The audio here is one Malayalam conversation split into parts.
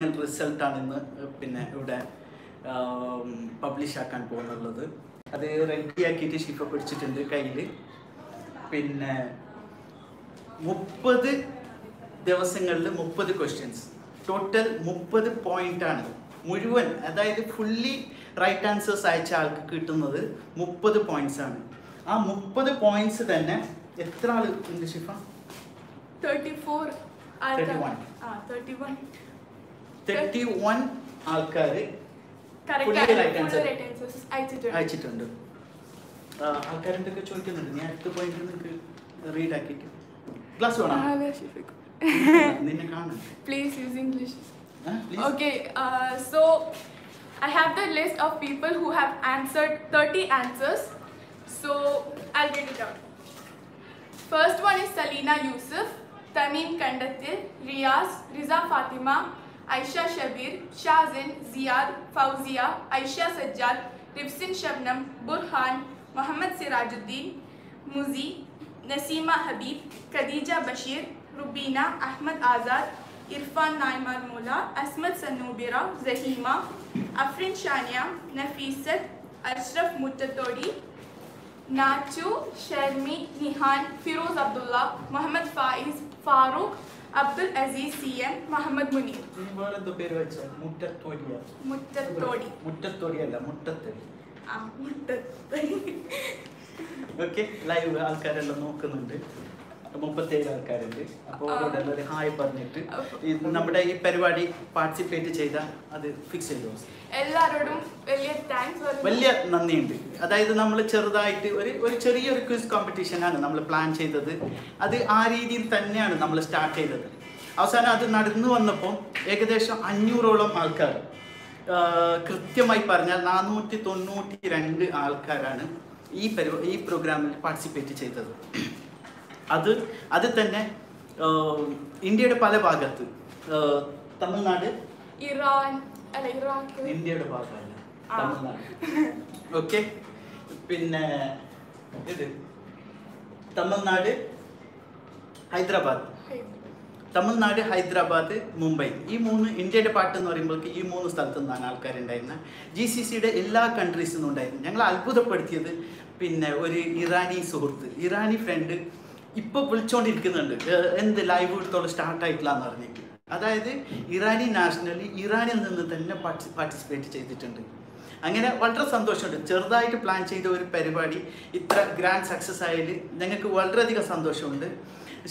റിസൾട്ടാണ് ഇന്ന് പിന്നെ ഇവിടെ പബ്ലിഷ് ആക്കാൻ പോകുന്നുള്ളത്. അത് റെഡിയാക്കിയിട്ട് ഷിഫ പിടിച്ചിട്ടുണ്ട് കയ്യിൽ. പിന്നെ 30 ദിവസങ്ങളിൽ 30 ക്വസ്റ്റ്യൻസ്, ടോട്ടൽ 30 പോയിന്റാണ് മുഴുവൻ. അതായത് ഫുള്ളി റൈറ്റ് ആൻസേഴ്സ് അയച്ച ആൾക്ക് കിട്ടുന്നത് 30 പോയിന്റ്സ് ആണ്. ആ 30 പോയിന്റ്സ് തന്നെ എത്ര ആൾ ഉണ്ട് ഷിഫ? 31 ആൾക്കാർ അയച്ചിട്ടുണ്ട്. ആൾക്കാരെന്തൊക്കെ ചോദിക്കുന്നുണ്ട്, ഞാൻ അടുത്ത പോയിന്റ് നിങ്ങൾക്ക് റീഡ് ആക്കിയിട്ട് ക്ലാസ് വേണം നിന്നെ കാണാൻ. Please use English. Okay, so I have the list of people who have answered 30 answers. So I'll get it out. First one is Salina Yusuf, Tamim Kandatil, Riyaz, Riza Fatima, Aisha Shabir, Shazin, Ziyad, Fauzia, Aisha Sajjad, Rifsin Shabnam, Burhan, Muhammad Sirajuddin, Muzi, Nasima Habib, Khadija Bashir, Rubina, Ahmad Azad, Irfan Naimar Mola, Asmat Sanubira, Zahima, Afrin Shania, Nafisat, Ashraf Muttatodi, Nachu, Sharmi, Nihan, Firoz Abdullah, Muhammad Faiz, Farooq, Abdul Aziz CM, Muhammad Munir. Okay, live ആൾക്കാരെല്ലാം നോക്കുന്നുണ്ട്. 37 ആൾക്കാരുണ്ട്. അപ്പോൾ അവരോടെല്ലാം ഒരു ഹായ് പറഞ്ഞിട്ട് നമ്മുടെ ഈ പരിപാടി പാർട്ടിസിപ്പേറ്റ് ചെയ്ത അത് ഫിക്സ് ചെയ്തു. എല്ലാവരോടും വലിയ നന്ദിയുണ്ട്. അതായത് നമ്മൾ ചെറുതായിട്ട് ഒരു ചെറിയൊരു ക്വിസ് കോമ്പറ്റീഷനാണ് നമ്മൾ പ്ലാൻ ചെയ്തത്. അത് ആ രീതിയിൽ തന്നെയാണ് നമ്മൾ സ്റ്റാർട്ട് ചെയ്തത്. അവസാനം അത് നടന്നു വന്നപ്പോൾ ഏകദേശം 500ഓളം ആൾക്കാർ, കൃത്യമായി പറഞ്ഞാൽ 492 ആൾക്കാരാണ് ഈ പ്രോഗ്രാമിൽ പാർട്ടിസിപ്പേറ്റ് ചെയ്തത്. അത് തന്നെ ഇന്ത്യയുടെ പല ഭാഗത്ത്, തമിഴ്നാട്, ഇറാൻ, ഇന്ത്യയുടെ ഭാഗമല്ല, തമിഴ്നാട്. ഓക്കെ, പിന്നെ ഇത് തമിഴ്നാട്, ഹൈദരാബാദ്, മുംബൈ. ഈ 3 ഇന്ത്യയുടെ പാട്ട് എന്ന് പറയുമ്പോൾ ഈ 3 സ്ഥലത്തു നിന്നാണ് ആൾക്കാരുണ്ടായിരുന്നത്. GCCയുടെ എല്ലാ കൺട്രീസിൽ നിന്നും ഉണ്ടായിരുന്നു. ഞങ്ങൾ അത്ഭുതപ്പെടുത്തിയത് പിന്നെ ഒരു ഇറാനി സുഹൃത്ത്, ഇറാനി ഫ്രണ്ട് ഇപ്പോൾ വിളിച്ചുകൊണ്ടിരിക്കുന്നുണ്ട്, എന്ത് ലൈവ് എടുത്തോളം സ്റ്റാർട്ടായിട്ടില്ല എന്ന് പറഞ്ഞിട്ട്. അതായത് ഇറാനി നാഷണലി ഇറാനിൽ നിന്ന് തന്നെ പാർട്ടിസിപ്പേറ്റ് ചെയ്തിട്ടുണ്ട്. അങ്ങനെ വളരെ സന്തോഷമുണ്ട്. ചെറുതായിട്ട് പ്ലാൻ ചെയ്ത ഒരു പരിപാടി ഇത്ര ഗ്രാൻഡ് സക്സസ് ആയതിൽ ഞങ്ങൾക്ക് വളരെയധികം സന്തോഷമുണ്ട്.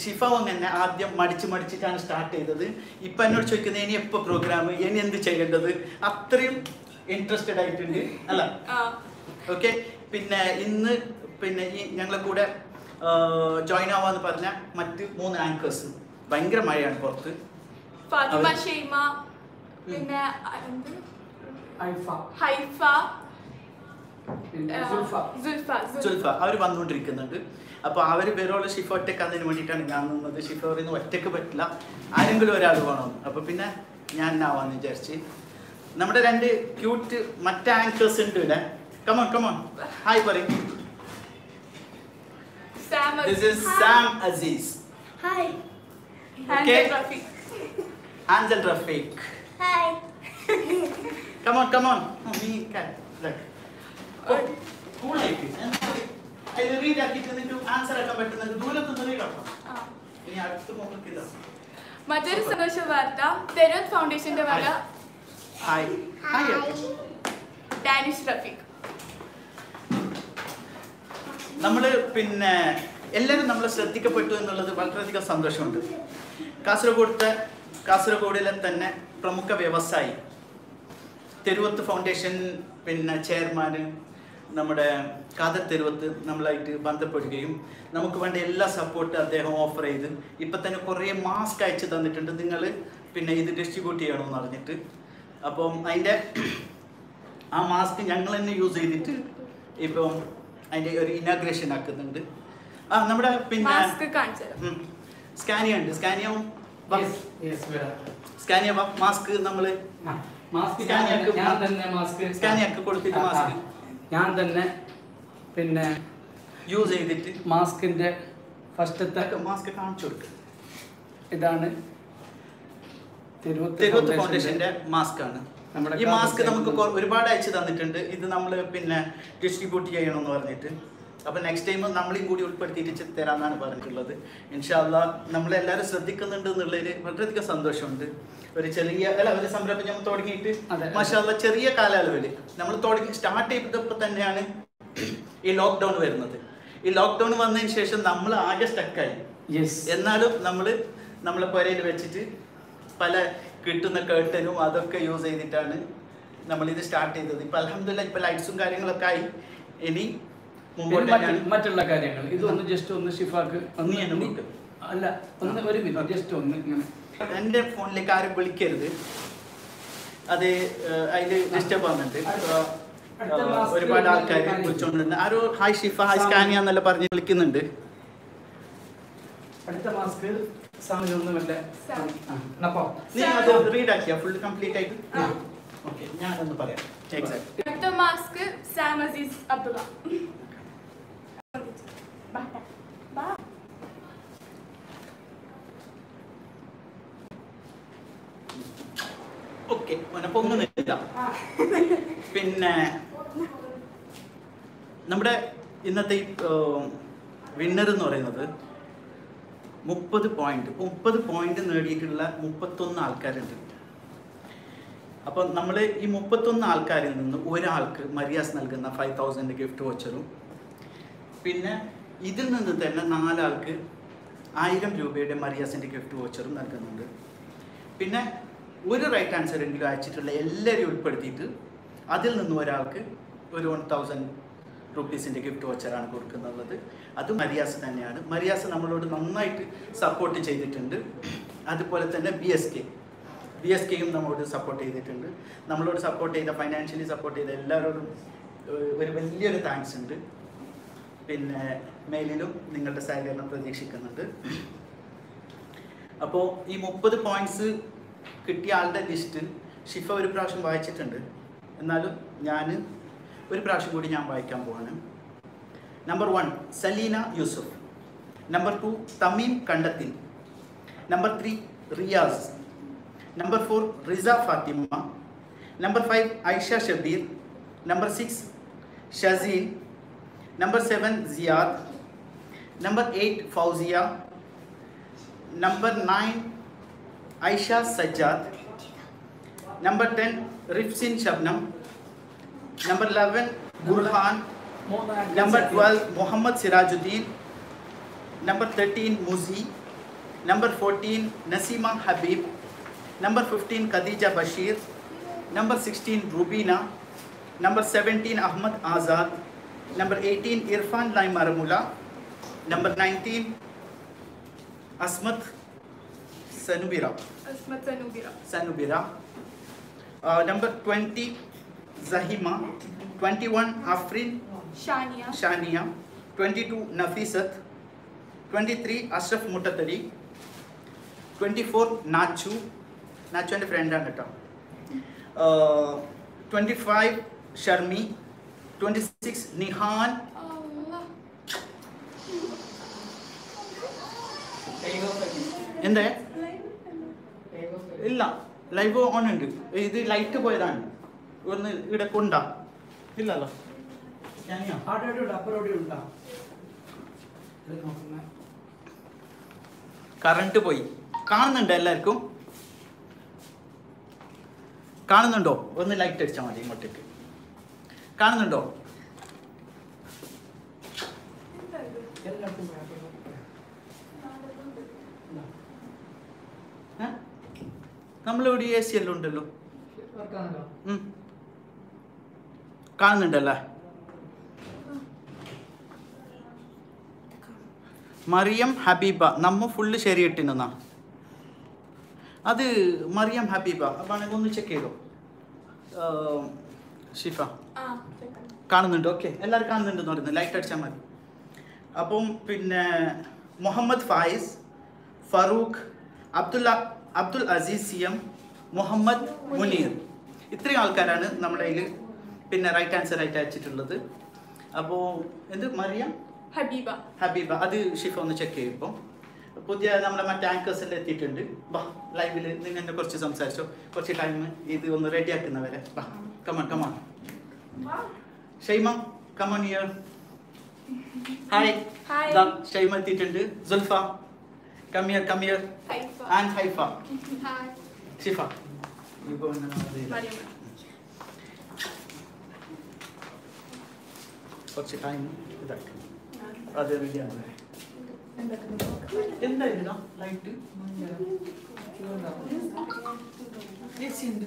ഷിഫ അങ്ങനെ ആദ്യം മടിച്ചിട്ടാണ് സ്റ്റാർട്ട് ചെയ്തത്. ഇപ്പം എന്നോട് ചോദിക്കുന്നത് ഇനി എപ്പോൾ പ്രോഗ്രാം, ഇനി എന്ത് ചെയ്യേണ്ടത്, അത്രയും ഇൻട്രസ്റ്റഡ് ആയിട്ടുണ്ട് അല്ല. ഓക്കെ, പിന്നെ ഇന്ന് പിന്നെ ഈ ഞങ്ങളെ കൂടെ ജോയിൻ ആവാന്ന് പറഞ്ഞ മറ്റ് 3 ആങ്കേഴ്സ്. ഭയങ്കര മഴയാണ് പുറത്ത്. ഫാത്തിമ ഷെയ്മ, പിന്നെ ഹൈഫ, സുൽഫ അവർ വന്നുകൊണ്ടിരിക്കുന്നുണ്ട്. അപ്പോൾ അവർ വേറെയുള്ള ഷിഫ ഒറ്റയ്ക്ക് വേണ്ടിയിട്ടാണ് ഞാൻ നിന്നത്. ഷിഫ പറയുന്നത് ഒറ്റയ്ക്ക് പറ്റില്ല, ആരെങ്കിലും ഒരാൾ വേണം. അപ്പോൾ പിന്നെ ഞാൻ ആവാന്ന് വിചാരിച്ച്. നമ്മുടെ 2 ക്യൂട്ട് മറ്റ് ആങ്കേഴ്സ് ഉണ്ട് ഇവിടെ. കമോൺ ഹായ് പറയും. This is Sam Aziz. Hi. Okay. Hanzal Rafiq. Hi. Come on. Me can. Look. Cool like it. I will read it and you answer it better than do it to read it. ഇനി അടുത്ത നോക്കില്ല. മറ്റൊരു സന്തോഷ വാർത്ത, തെരൂത്ത് ഫൗണ്ടേഷന്റെ വക ഹായ് ഡാനിഷ് റഫീഖ്. നമ്മൾ പിന്നെ എല്ലാവരും നമ്മൾ ശ്രദ്ധിക്കപ്പെട്ടു എന്നുള്ളത് വളരെയധികം സന്തോഷമുണ്ട്. കാസർഗോഡിലെ തന്നെ പ്രമുഖ വ്യവസായി, തെരുവത്ത് ഫൗണ്ടേഷൻ പിന്നെ ചെയർമാൻ നമ്മുടെ ഖാദർ തെരുവത്ത് നമ്മളായിട്ട് ബന്ധപ്പെടുകയും നമുക്ക് വേണ്ട എല്ലാ സപ്പോർട്ടും അദ്ദേഹം ഓഫർ ചെയ്ത് ഇപ്പം തന്നെ കുറേ മാസ്ക് അയച്ചു തന്നിട്ടുണ്ട്. നിങ്ങൾ പിന്നെ ഇത് ഡിസ്ട്രിബ്യൂട്ട് ചെയ്യണമെന്ന് പറഞ്ഞിട്ട്. അപ്പം അതിൻ്റെ ആ മാസ്ക് ഞങ്ങൾ തന്നെ യൂസ് ചെയ്തിട്ട് ഇപ്പം അതിൻ്റെ ഒരു ഇനാഗ്രേഷൻ ആക്കുന്നുണ്ട്. നമ്മുടെ പിന്നെ സ്കാനിയ ഉണ്ട്. സ്കാനിയ മാസ്ക് നമ്മൾ സ്കാനിയൊക്കെ കൊടുത്തിട്ട് മാസ്ക് ഞാൻ തന്നെ പിന്നെ യൂസ് ചെയ്തിട്ട് തെരുവത്ത് ഫൗണ്ടേഷന്റെ മാസ്ക് ആണ്. ഈ മാസ്ക് നമുക്ക് ഒരുപാട് അയച്ചു തന്നിട്ടുണ്ട്. ഇത് നമ്മൾ പിന്നെ ഡിസ്ട്രിബ്യൂട്ട് ചെയ്യണമെന്ന് പറഞ്ഞിട്ട്. അപ്പോൾ നെക്സ്റ്റ് ടൈം നമ്മളെയും കൂടി ഉൾപ്പെടുത്തിയിട്ട് തരാമെന്നാണ് പറഞ്ഞിട്ടുള്ളത്. ഇൻഷാ അല്ലാഹ് നമ്മളെല്ലാവരും ശ്രദ്ധിക്കുന്നുണ്ട് എന്നുള്ളതിൽ വളരെയധികം സന്തോഷമുണ്ട്. ഒരു സംരംഭം നമ്മൾ തുടങ്ങിയിട്ട് മാഷാ അല്ലാഹ് ചെറിയ കാലയളവിൽ നമ്മൾ സ്റ്റാർട്ട് ചെയ്തപ്പോൾ തന്നെയാണ് ഈ ലോക്ക്ഡൗൺ വരുന്നത്. ഈ ലോക്ക്ഡൗൺ വന്നതിന് ശേഷം നമ്മൾ ആകെ സ്റ്റക്കായി. എന്നാലും നമ്മളെ പുരയിൽ വെച്ചിട്ട് പല കിട്ടുന്ന കേട്ടനും അതൊക്കെ യൂസ് ചെയ്തിട്ടാണ് നമ്മളിത് സ്റ്റാർട്ട് ചെയ്തത്. ഇപ്പം അൽഹംദുലില്ലാഹ് ഇപ്പം ലൈറ്റ്സും കാര്യങ്ങളൊക്കെ ആയി. ഇനി മറ്റുള്ള കാര്യങ്ങൾ ഇതൊന്ന് ജസ്റ്റ് ഒന്ന് ഷിഫാക്ക് അല്ല ഒന്ന് ഒരു മിനിറ്റ് ജസ്റ്റ് ഒന്ന് ഇങ്ങനെ എൻ്റെ ഫോണിലേക്ക് ആരും വിളിക്കരുത്. അത് അതിൽ ഡിസ്റ്റർബ് ആവുന്നുണ്ട്. ഒരുപാട് ആൾക്കാർ വിളിച്ചോണ്ടിരുന്നു. ആരോ ഹായ് ഷിഫ ഹായ് സ്കാനിയ എന്നെല്ലാം പറഞ്ഞ് വിളിക്കുന്നുണ്ട്. അടുത്ത മാസ്ക് സമയമൊന്നുമല്ല. നീ അത് റീഡ് ആക്കിയാ ഫുൾ കംപ്ലീറ്റ് ആയിട്ട്? ഓക്കെ, ഞാനൊന്ന് പറയാം. അടുത്ത mask Sam Aziz Abdulla. Okay, പൊങ്ങുന്നില്ല. പിന്നെ നമ്മുടെ ഇന്നത്തെ വിന്നർ എന്ന് പറയുന്നത് 30 പോയിന്റ് നേടിയിട്ടുള്ള 31 ആൾക്കാരുണ്ട്. അപ്പോൾ നമ്മൾ ഈ 31 ആൾക്കാരിൽ നിന്ന് ഒരാൾക്ക് മരിയാസ് നൽകുന്ന 5000 ഗിഫ്റ്റ് വോച്ചറും, പിന്നെ ഇതിൽ നിന്ന് തന്നെ 4 ആൾക്ക് 1000 രൂപയുടെ മരിയാസിൻ്റെ ഗിഫ്റ്റ് വോച്ചറും നൽകുന്നുണ്ട്. പിന്നെ ഒരു റൈറ്റ് ആൻസർ എങ്കിലും അയച്ചിട്ടുള്ള എല്ലാവരെയും ഉൾപ്പെടുത്തിയിട്ട് അതിൽ നിന്ന് ഒരാൾക്ക് ഒരു 1000 റുപ്പീസിൻ്റെ ഗിഫ്റ്റ് വോച്ചറാണ് കൊടുക്കുന്നത്. അത് മരിയാസ് തന്നെയാണ്. മരിയാസ് നമ്മളോട് നന്നായിട്ട് സപ്പോർട്ട് ചെയ്തിട്ടുണ്ട്. അതുപോലെ തന്നെ ബി എസ് കെയും നമ്മളോട് സപ്പോർട്ട് ചെയ്തിട്ടുണ്ട്. നമ്മളോട് സപ്പോർട്ട് ചെയ്ത ഫൈനാൻഷ്യലി സപ്പോർട്ട് ചെയ്ത എല്ലാവരോടും ഒരു വലിയൊരു താങ്ക്സ് ഉണ്ട്. പിന്നെ മെയിലിലും നിങ്ങളുടെ സഹകരണം പ്രതീക്ഷിക്കുന്നുണ്ട്. അപ്പോൾ ഈ 30 പോയിന്റ്സ് കിട്ടിയ ആളുടെ ലിസ്റ്റ് ഷിഫ ഒരു പ്രാവശ്യം വായിച്ചിട്ടുണ്ട്. എന്നാലും ഞാൻ ഒരു പ്രാവശ്യം കൂടി ഞാൻ വായിക്കാൻ പോവാണ്. Number 1 Saleena Yusuf. Number 2 Thameem Kandathil. Number 3 Riyas. Number 4 Riza Fathima. Number 5 Aisha Shabeer. Number 6 Shazeen. Number 7 Siyad. Number 8 Fousiya. Number 9 Aisha Sajjad. Number 10 Rifsin Shabnam. Number 11 Burhan. Number 12 Muhammad Sirajuddin. Number 13 Muzi. Number 14 Nasima Habib. Number 15 Khadija Bashir. Number 16 Rubina. Number 17 Ahmad Azad. Number 18 Irfan Lai Maramula. Number 19 Asmat Sanubira. Number 20 Zahima. 21 Afrin Shania. 22 Nafisat. 23 Ashraf Mutatari. 24 Nachu and friend ആണ് കേട്ടോ. 25 Sharmi. 26 Nihan. എന്താ ഇല്ല, ലൈവ് ഓൺ ഉണ്ട്. ഇത് ലൈറ്റ് പോയതാണ്. ഒന്ന് ഇവിടെ കൊണ്ടാ ഇല്ലല്ലോ. കറണ്ട് പോയി. കാണുന്നുണ്ടോ? എല്ലാവർക്കും കാണുന്നുണ്ടോ? ഒന്ന് ലൈറ്റ് അടിച്ചാൽ മതി ഇങ്ങോട്ടേക്ക്. കാണുന്നുണ്ടോ? നമ്മളിവിടെ AC എല്ലാം ഉണ്ടല്ലോ. കാണുന്നുണ്ടല്ലേ? മറിയം ഹബീബ നമ്മ ഫുള്ള് ശരി ഇട്ടിരുന്ന അത് മറിയം ഹബീബ. അപ്പോൾ ഒന്ന് ചെക്ക് ചെയ്തോ ഷിഫ. കാണുന്നുണ്ടോ? ഓക്കെ, എല്ലാവരും കാണുന്നുണ്ടെന്ന് പറയുന്നത്. ലൈറ്റ് അടിച്ചാൽ മതി. അപ്പം പിന്നെ മുഹമ്മദ് ഫായിസ്, ഫറൂഖ്, അബ്ദുൽ അസീസ് CM, മുഹമ്മദ് മുനീർ, ഇത്രയും ആൾക്കാരാണ് നമ്മുടെ കയ്യിൽ പിന്നെ റൈറ്റ് ആൻസർ ആയിട്ട് അയച്ചിട്ടുള്ളത്. അപ്പോൾ എന്ത് മറിയം ഹബീബ. അത് ഷിഫ ഒന്ന് ചെക്ക് ചെയ്യും. ഇപ്പോൾ പുതിയ നമ്മുടെ മറ്റേ ആങ്കേഴ്സ് എല്ലാം എത്തിയിട്ടുണ്ട്. വാ ലൈവിൽ നിങ്ങൾ എന്നെ കുറച്ച് സംസാരിച്ചോ, കുറച്ച് ടൈം ഇത് ഒന്ന് റെഡി ആക്കുന്നവരെ. വാ come on come on. Shaima come here. Hi. Hi. Shaima എത്തിയിട്ടുണ്ട്. Zulfa come here. Haifa. And Haifa. Hi. Shifa. Mariam. കുറച്ച് ടൈം ഇതാക്കി അത് റെഡിയാണ്. എന്തായിരുന്നു ലൈറ്റ് AC ഉണ്ട്.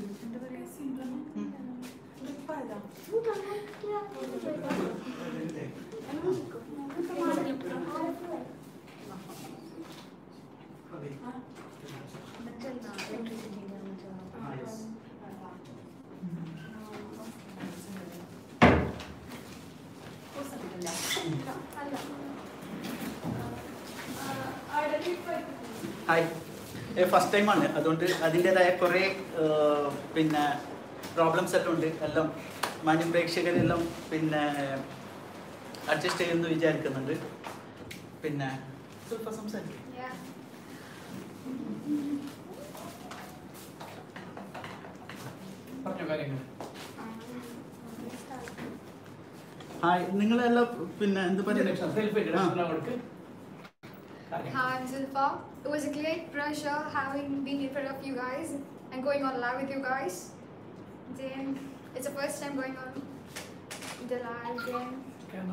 ഹായ്. ഫസ്റ്റ് ടൈമാണ്, അതുകൊണ്ട് അതിൻ്റെതായ കുറേ പിന്നെ പ്രോബ്ലംസ് എല്ലാം ഉണ്ട്. എല്ലാം മാന്യം പ്രേക്ഷകരെല്ലാം പിന്നെ അഡ്ജസ്റ്റ് ചെയ്യുമെന്ന് വിചാരിക്കുന്നുണ്ട്. പിന്നെ സ്വല്പം സംസാരിക്കും. പറഞ്ഞ കാര്യങ്ങൾ. ഹായ്, നിങ്ങളെല്ലാം പിന്നെ എന്ത് പറയുക? സെൽഫ് ഇൻട്രൊഡക്ഷൻ കൊടുക്ക്. Hi, I'm Zulfa. It was a great pleasure having been in front of you guys and going on live with you guys. Then it's the first time going on the live. Then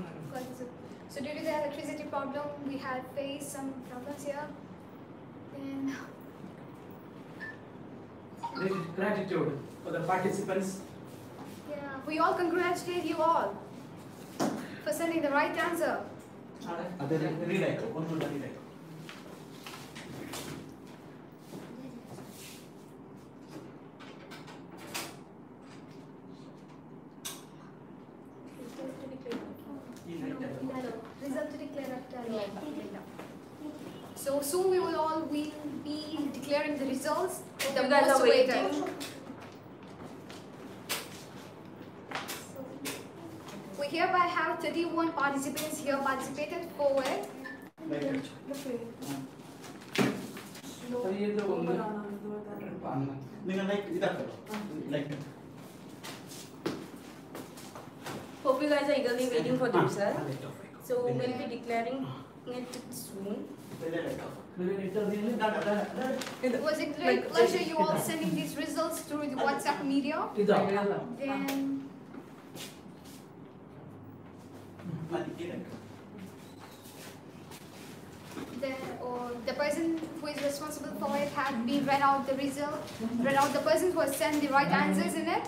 so due to the electricity problem, we had faced some problems here. Then Gratitude for the participants. yeah, we all congratulate you all for sending the right answer. അത് റീഡ് ആയിക്കോ, ഒന്നുകൂടെ റീഡ് ആയിക്കോ. Result to declare after. So soon we will all be declaring the results. The You guys most are waiting. awaited. So, we hereby have 31 participants here participated for it. Light അടിച്ചോ. ഇത് ഒന്ന് നിങ്ങൾ ലൈറ്റ് ഇതാക്കോ, light. Hope you guys are eagerly waiting for the result. So we'll be declaring it soon. It was a great pleasure you all sending these results through the WhatsApp media. ഇതാ. Then the person who is responsible for it had been read out the result, read out the person who has sent the right answers in it.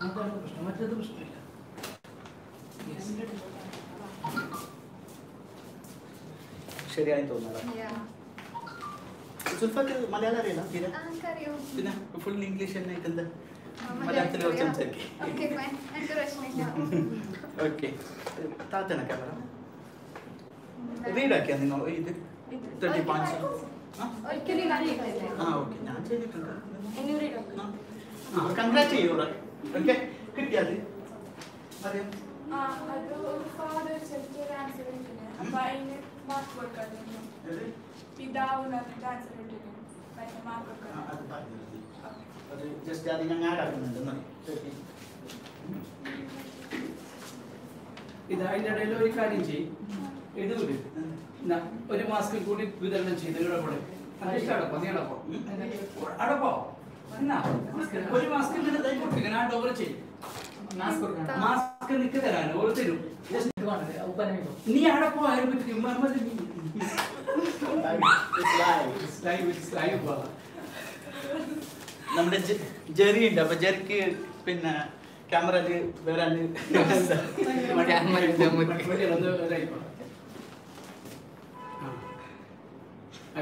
അതാണ് പ്രശ്നം, മറ്റേത് പ്രശ്നമില്ല. ശരിയായി തോന്നുന്നത്. Yeah. സുൽഫക്ക് മലയാളം അറിയില്ല തീരെ? Ankaryo. പിന്നെ ഫുൾ ഇംഗ്ലീഷ് തന്നെ ആയിട്ടുണ്ട്. മലയാളത്തിൽ കുറച്ച് സംസാരിക്കും. Okay, fine. Encourage. ഓക്കെ. താത്തന ക്യാമറ റീഡ് ആക്കിയാ നിങ്ങൾ ഇത് 30 points. ഒരിക്കലും ഇല്ലാതെ ആ ഓക്കെ, ഞാൻ ചെയ്തിട്ടുണ്ട്. Anyway, congrat ചെയ്യൂടെ. ഓക്കെ, കിട്ടിയത് അറിയാം. അത് father ചെറിയൊരു ആൻസർ ഇട്ടില്ല. അപ്പൊ അതിന് മാർക്ക് കൊടുക്കാറുണ്ട്. പിതാവ് നന്നായിട്ട് ആൻസർ ഇട്ടില്ല. അതിന് മാർക്ക് കൊടുക്കാം. അത് പറഞ്ഞു. അത് ജസ്റ്റ് അത് ഞാൻ ആഡ് ആക്കുന്നുണ്ട്. ഇത് അതിന്റെ ഇടയിൽ ഒരു കാര്യം ചെയ്യും, എഴുതൂര് ഒരു മാസ്കിൽ കൂടി വിതരണം ചെയ്ത് ഇവിടെ കൂടെ അടപ്പോ നീ അടപ്പോ അടപ്പോ എന്നാ ഒരു മാസ്കിൽ ഇങ്ങനെ ഓവർ ചെയ്യും. മാസ്ക് നിക്ക് തരാൻ ഓർ തരും. നീ അടപ്പോ നമ്മുടെ ജെറി ഉണ്ട്. അപ്പൊ ജെറിക്ക് പിന്നെ ക്യാമറയില് വരാൻ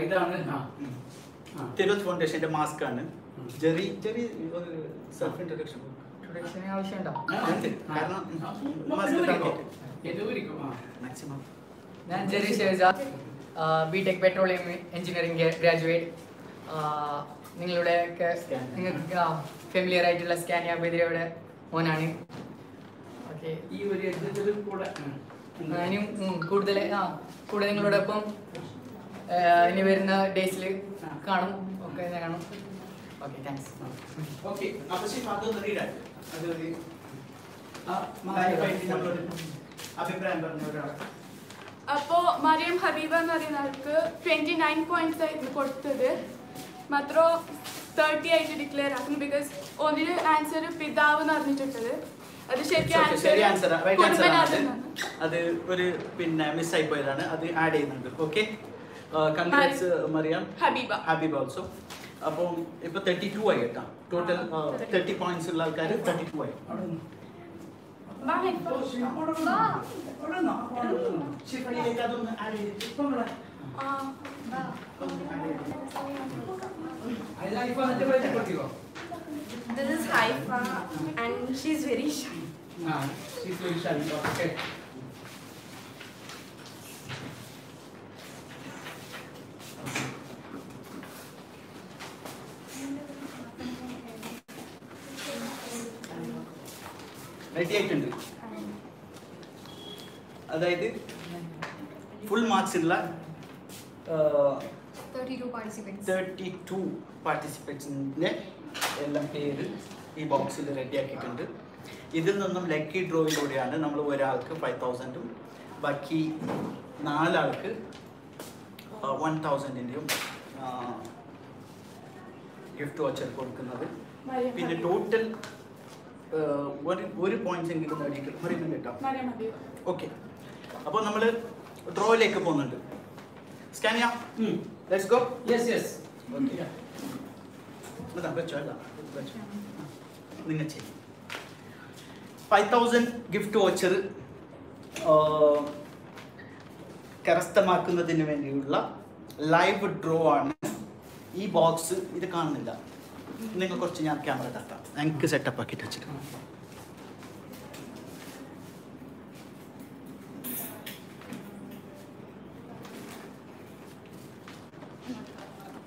ഇതാണ് തിരുവത് ഫൗണ്ടേഷന്റെ മാസ്ക് ആണ്. ജെറി ഒരു സെൽഫ് ഇൻട്രൊഡക്ഷൻ മാക്സിമം. ഞാൻ Jerry Shehzad, BTech petroleum engineering graduate. നിങ്ങൾക്ക് ഫെമിലിയർ ആയിട്ടുള്ള സ്കാനിയ ബദിരയുടെ മോനാണ്. ഓക്കെ. ഈ ഒരു എഴുത്തിൽ കൂടെ ഇനിയും കൂടുതൽ നിങ്ങളോടൊപ്പം ഇനി വരുന്ന ഡേയ്സിൽ കാണും. ഓക്കെ, കാണും. Okay, thanks. ഓക്കെ, അപ്പോൾ ശരി, അതൊന്ന് റീഡ് അതൊരു ആ ലൈവായിട്ട് നമ്മളൊരു അഭിപ്രായം പറഞ്ഞ ഒരാൾ. അപ്പോൾ മറിയം ഹബീബ എന്ന് പറയുന്ന ആൾക്ക് 29 points ആയിരുന്നു കൊടുത്തത്. മാത്രം 30 ആയിട്ട് ഡിക്ലെയർ ആക്കുന്നു. ബിക്കോസ് ഒന്നിന് ആൻസർ പിതാവ് എന്ന് പറഞ്ഞിട്ടുള്ളത്. അത് ശരി ആൻസർ, റൈറ്റ് ആൻസർ ആണ്. ശരിക്കും അത് ഒരു പിന്നെ മിസ്സായി പോയതാണ്, അത് ആഡ് ചെയ്യുന്നുണ്ട്. Okay, congrats Mariyam Habeeb also. അപ്പം ഇപ്പൊ 32 ആയി കേട്ടോ. ടോട്ടൽ 30 points ഉള്ള ആൾക്കാർ 32 ആയി. ശിഫയിലേക്ക് അതൊന്ന് ആഡ് ചെയ്തിട്ട് This is Haifa and she's very shy. she's very shy. Okay. Ready ആയിട്ടുണ്ട്. അതായത് ഫുൾ മാർക്സ് ഉള്ള 32 participants. 32 പാർട്ടിസിപ്പൻസിൻ്റെ എല്ലാം പേര് ഈ ബോക്സിൽ റെഡി ആക്കിയിട്ടുണ്ട്. ഇതിൽ നിന്നും ലക്കി ഡ്രോയിലൂടെയാണ് നമ്മൾ ഒരാൾക്ക് 5,000ഉം ബാക്കി 4 ആൾക്ക് 1,000ൻ്റെയും ഗിഫ്റ്റ് വോച്ചർ കൊടുക്കുന്നത്. പിന്നെ ടോട്ടൽ ഒരു പോയിന്റ്സ് എങ്കിലും നേടിയിട്ട് പറയുന്നുണ്ട് കേട്ടോ. ഓക്കെ, അപ്പോൾ നമ്മൾ ഡ്രോയിലേക്ക് പോകുന്നുണ്ട്. സ്കാൻ ചെയ്യാം. Let's go. Yes, yes. Okay, വെച്ചോ അല്ല വെച്ചോ, നിങ്ങൾ ചെയ്യും. 5,000 ഗിഫ്റ്റ് വോച്ചർ കരസ്ഥമാക്കുന്നതിന് വേണ്ടിയുള്ള ലൈവ് ഡ്രോ ആണ് ഈ ബോക്സ്. ഇത് കാണുന്നില്ല, നിങ്ങൾ കുറച്ച് ഞാൻ ക്യാമറ തട്ടാം, എനിക്ക് സെറ്റപ്പ് ആക്കിയിട്ട് വെച്ചിട്ട്.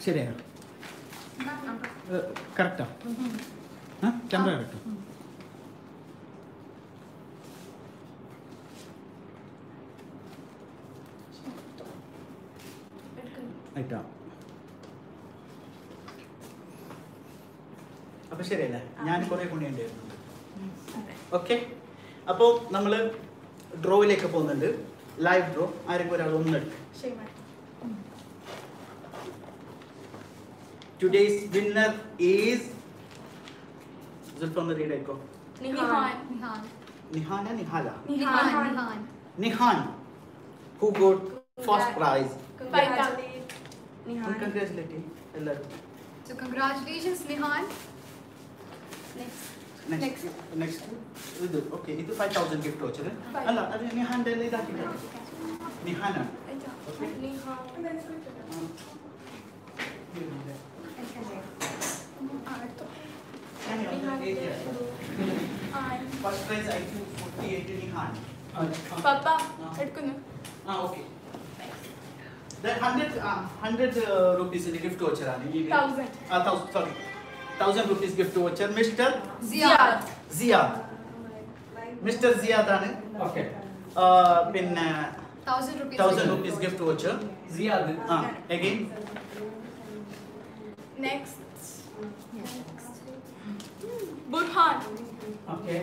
ശരിയായോ? കറക്റ്റാ? Camera correct? ആയിട്ടാ. അപ്പൊ ശരിയല്ലേ, ഞാൻ കുറെ കൊണ്ടുണ്ടായിരുന്നുണ്ട്. ഓക്കെ, അപ്പോൾ നമ്മൾ ഡ്രോയിലേക്ക് പോകുന്നുണ്ട്. Live draw. ആരെങ്കിലും ഒരാൾ ഒന്നെടുക്കും. Today's winner is Zulfan read aiko. Nihan. Nihana Nihala. Nihan. Nihan, who got first prize. Congratulate Nihan. Congratulating ellaru. So congratulations, Nihan. Next idu okay, idu 5,000 gift voucher alla adu Nihan delle idakilla. Nihana. Okay. First prize IQ 48 Nihan. പപ്പ എടുക്കുന്നു. Okay. The 100 rupees in the gift voucher ആണ്. 1,000 rupees gift voucher. Mr. Ziyad. Mr. Ziyad ആണ്. Okay. പിന്നെ 1,000 rupees gift voucher. Ziyad. Again. Next. Burhan. Okay.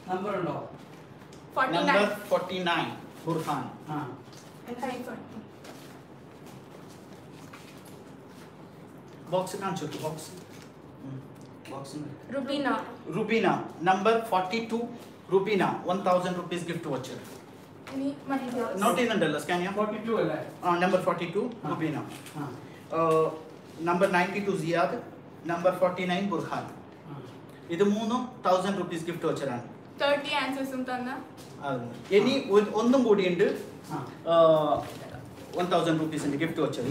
Number undo. 49. Number 49. Burhan. Box കാണിച്ചു. Box. Rubina. Number 42. Rubina. 1,000 rupees gift voucher. Note ചെയ്യുന്നുണ്ടല്ലോ, സ്കാൻ ചെയ്യാം. 42 അല്ലേ? Number 42. Rubina. Number 92 Ziyad. Number 49 Burhan. ഇത് മൂന്നും 1,000 rupees ഗിഫ്റ്റ് വോച്ചർ ആണ്. 30 ആൻസേഴ്സും തന്ന. ഇനി ഒന്നും കൂടിയുണ്ട് 1,000 rupees ഗിഫ്റ്റ് വോച്ചർ.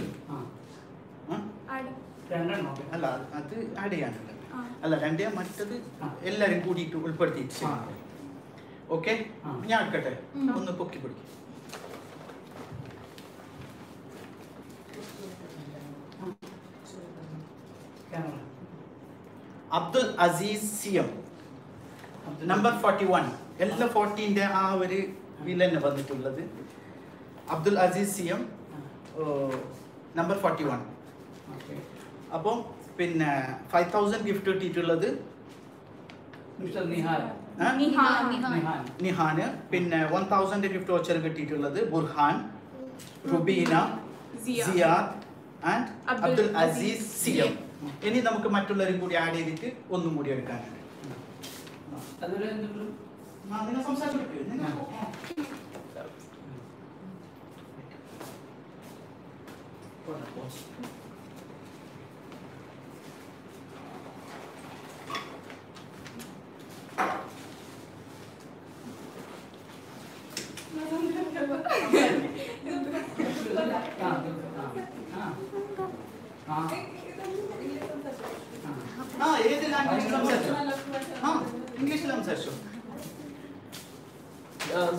അല്ല, അത് ആഡ് ചെയ്യാനുണ്ട്. അല്ല, രണ്ടേ മറ്റത് എല്ലാരും കൂടിയിട്ട് ഉൾപ്പെടുത്തിയിട്ട്. ഓക്കെ, ഞാൻ എടുക്കട്ടെ. ഒന്ന് പൊക്കി പിടിക്കും. Abdul Aziz Siyam. Number 41. എല്ലാ 40ന്റെ ആ ഒരു ഇതിൽ തന്നെ വന്നിട്ടുള്ളത്. Abdul Azeez CM number 41. അപ്പം പിന്നെ 5000 ഗിഫ്റ്റ് കിട്ടിയിട്ടുള്ളത് മിസ്റ്റർ നിഹാൽ നിഹാന്. പിന്നെ 1000 ഗിഫ്റ്റ് വോച്ചർ കിട്ടിയിട്ടുള്ളത് ബുർഹാൻ, റുബീന, സിയാദ് ആൻഡ് അബ്ദുൽ അസീസ് CM. ഇനി നമുക്ക് മറ്റുള്ളവരും കൂടി ആഡ് ചെയ്തിട്ട് ഒന്നും കൂടി എടുക്കാനുണ്ട്. അതുപോലെ എന്തെങ്കിലും നിങ്ങൾ സംസാരിച്ചു. ഏത് ലാംഗ്വേജ് സംസാരിച്ചു? ഇംഗ്ലീഷിൽ സംസാരിച്ചു.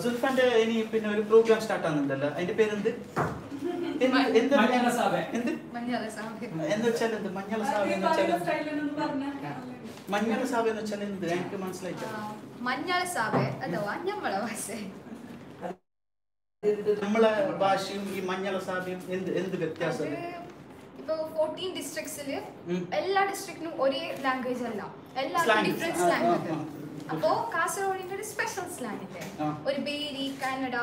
സുൽഫാന്റെ ഇനി പിന്നെ ഒരു പ്രോഗ്രാം സ്റ്റാർട്ട് ആകുന്നുണ്ടല്ലോ, അതിന്റെ പേരെന്ത്? മഞ്ഞള സാബ. എന്ത് എന്ന് വെച്ചാൽ എന്ത്? മഞ്ഞള സാബ എന്ന് വെച്ചാൽ മഞ്ഞള സാബ എന്ന് വെച്ചാൽ എന്ത്? എനിക്ക് മനസ്സിലായില്ല. മഞ്ഞള സാബ അഥവാ ഞമ്മളെ ഭാഷ. നമ്മളെ ഭാഷയും ഈ മഞ്ഞള സാബയും എന്ത് വ്യത്യാസം? ഇപ്പൊ 14 ഡിസ്ട്രിക്ട്സില് എല്ലാ ഡിസ്ട്രിക്റ്റിനും ഒരേ ലാംഗ്വേജ് അല്ല, എല്ലാവർക്കും ഡിഫറെന്റ് സ്ലാങ് ഉണ്ട്. അപ്പോ കാസർഗോഡിന്റെ ഒരു സ്പെഷ്യൽ സ്ലാങ് ഉണ്ട്. ഒരു ബേരി, കന്നഡ,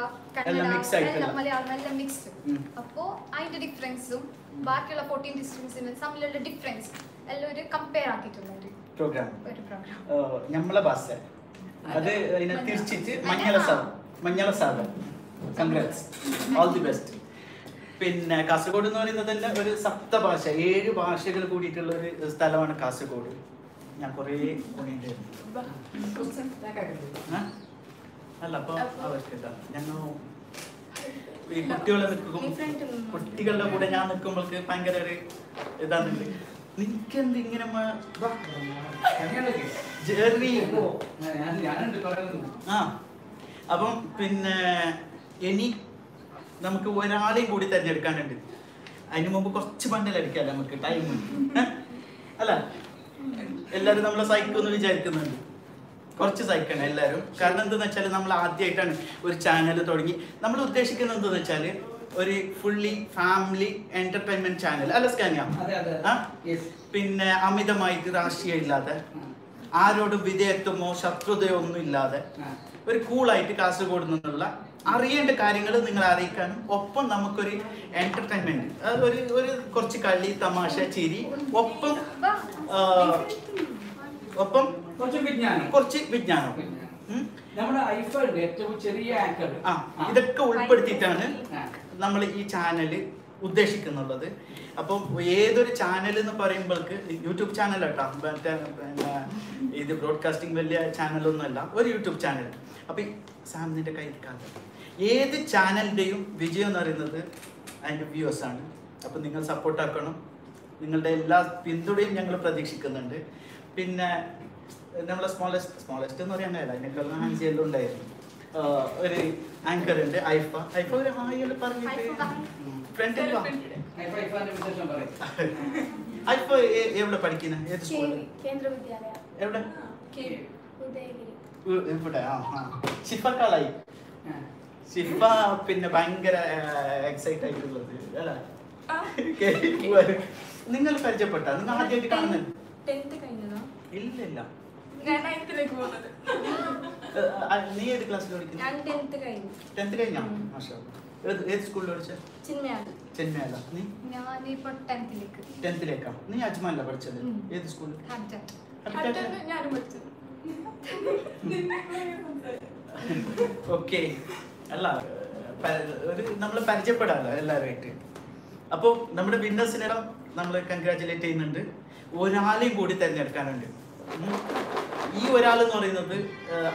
മലയാളം എല്ലാം മിക്സ്ഡ്. അപ്പോ അതിന്റെ ഡിഫറൻസും ബാക്കിയുള്ള 14 ഡിസ്ട്രിക്ട്സിനും തമ്മിലുള്ള ഡിഫറൻസ് എല്ലാം ഒരു കമ്പയർ ആക്കിയിട്ടുള്ള ഒരു പ്രോഗ്രാം. നമ്മളെ ഭാഷ അത് അതിനെ തിരിച്ചിട്ട് Manjala Saba. Congrats, all the best. പിന്നെ കാസർഗോഡ് എന്ന് പറയുന്നത് തന്നെ ഒരു സപ്തഭാഷ, 7 ഭാഷകൾ കൂടിയിട്ടുള്ള ഒരു സ്ഥലമാണ് കാസർഗോഡ്. ഞാൻ കുറേ അല്ല അപ്പൊ അവർക്ക് ഞങ്ങൾ ഈ കുട്ടികളുടെ കൂടെ ഞാൻ നിൽക്കുമ്പോൾക്ക് ഭയങ്കര ഒരു ഇതാന്നുണ്ട്. നിനക്കെന്ത് ഇങ്ങനെ അപ്പം പിന്നെ ഇനി നമുക്ക് ഒരാളെയും കൂടി തിരഞ്ഞെടുക്കാനുണ്ട്. അതിന് മുമ്പ് കുറച്ച് പണ്ടലടിക്കാം നമുക്ക് ടൈം അല്ല. എല്ലാവരും നമ്മളെ സഹിക്കുമെന്ന് വിചാരിക്കുന്നുണ്ട്. കുറച്ച് സഹിക്കണം എല്ലാവരും. കാരണം എന്താണെന്ന് വെച്ചാൽ നമ്മൾ ആദ്യമായിട്ടാണ് ഒരു ചാനൽ തുടങ്ങി. നമ്മൾ ഉദ്ദേശിക്കുന്നത് എന്താണെന്ന് വെച്ചാൽ ഒരു ഫുള്ളി ഫാമിലി എന്റർടൈൻമെന്റ് ചാനൽ അല്ല സ്കാനിയ. പിന്നെ അമിതമായിട്ട് രാഷ്ട്രീയം ഇല്ലാതെ, ആരോടും വിധേയത്വമോ ശത്രുതയോ ഒന്നും ഇല്ലാതെ ഒരു കൂളായിട്ട് കാസർഗോഡ് നിന്നുള്ള അറിയേണ്ട കാര്യങ്ങൾ നിങ്ങളെ അറിയിക്കാനും ഒപ്പം നമുക്കൊരു എന്റർടൈൻമെന്റ്, ഒരു കുറച്ച് കളി, തമാശ, ചിരി, ഒപ്പം കുറച്ച് വിജ്ഞാനം. നമ്മുടെ ഐഫോണിന്റെ ഏറ്റവും ചെറിയ ആങ്കർ ഇതൊക്കെ ഉൾപ്പെടുത്തിയിട്ടാണ് നമ്മൾ ഈ ചാനൽ ഉദ്ദേശിക്കുന്നുള്ളത്. അപ്പം ഏതൊരു ചാനൽ എന്ന് പറയുമ്പോൾക്ക് യൂട്യൂബ് ചാനൽ കേട്ടോ, മറ്റേ പിന്നെ ഇത് ബ്രോഡ്കാസ്റ്റിംഗ് വലിയ ചാനലൊന്നുമല്ല, ഒരു യൂട്യൂബ് ചാനൽ. അപ്പം സാമിൻ്റെ കയ്യിൽക്കാതെ ഏത് ചാനലിൻ്റെയും വിജയം എന്ന് പറയുന്നത് അതിൻ്റെ വ്യൂവേഴ്സാണ്. അപ്പം നിങ്ങൾ സപ്പോർട്ടാക്കണം. നിങ്ങളുടെ എല്ലാ പിന്തുണയും ഞങ്ങൾ പ്രതീക്ഷിക്കുന്നുണ്ട്. പിന്നെ നമ്മളെ സ്മോളസ്റ്റ് എന്ന് പറയാൻ കഴിയില്ല, അതിനേക്കാളും ഹാൻസിയെല്ലാം ഉണ്ടായിരുന്നു. ഒരു ആങ്കർ ഉണ്ട് ഐഫ. ഒരു ഹായ് പറഞ്ഞിട്ട് ഫ്രണ്ടിൽ ഐഫ എവിടെ പഠിക്കുന്നത്? ഏത് സ്കൂളിൽ? എവിടെ? ഇവിടെ. ഷിഫക്കാളായി. ഷിഫ പിന്നെ ഭയങ്കര എക്സൈറ്റ് ആയിട്ടുള്ളത് അല്ല. നിങ്ങൾ പരിചയപ്പെട്ട? നിങ്ങൾ ആദ്യമായിട്ട് കാണുന്നത്? ഇല്ല. നീ ഏത് ക്ലാസ്സിൽ പഠിക്കുന്നത്? 10th കഴിഞ്ഞാ? ഏത് സ്കൂളിൽ പഠിച്ചത്? ചെന്മയാല. നീ? 10th-ലേക്കാ. നീ അജ്മാനിലാ പഠിച്ചത്? ഏത് സ്കൂളിൽ? ഓക്കെ. അല്ല, നമ്മൾ പരിചയപ്പെടാമല്ലോ എല്ലാവരുമായിട്ട്. അപ്പോൾ നമ്മുടെ വിന്നേഴ്സിനിടം നമ്മൾ കൺഗ്രാറ്റുലേറ്റ് ചെയ്യുന്നുണ്ട്. ഒരാളെയും കൂടി തിരഞ്ഞെടുക്കാനുണ്ട്. ഈ ഒരാളെന്ന് പറയുന്നത്,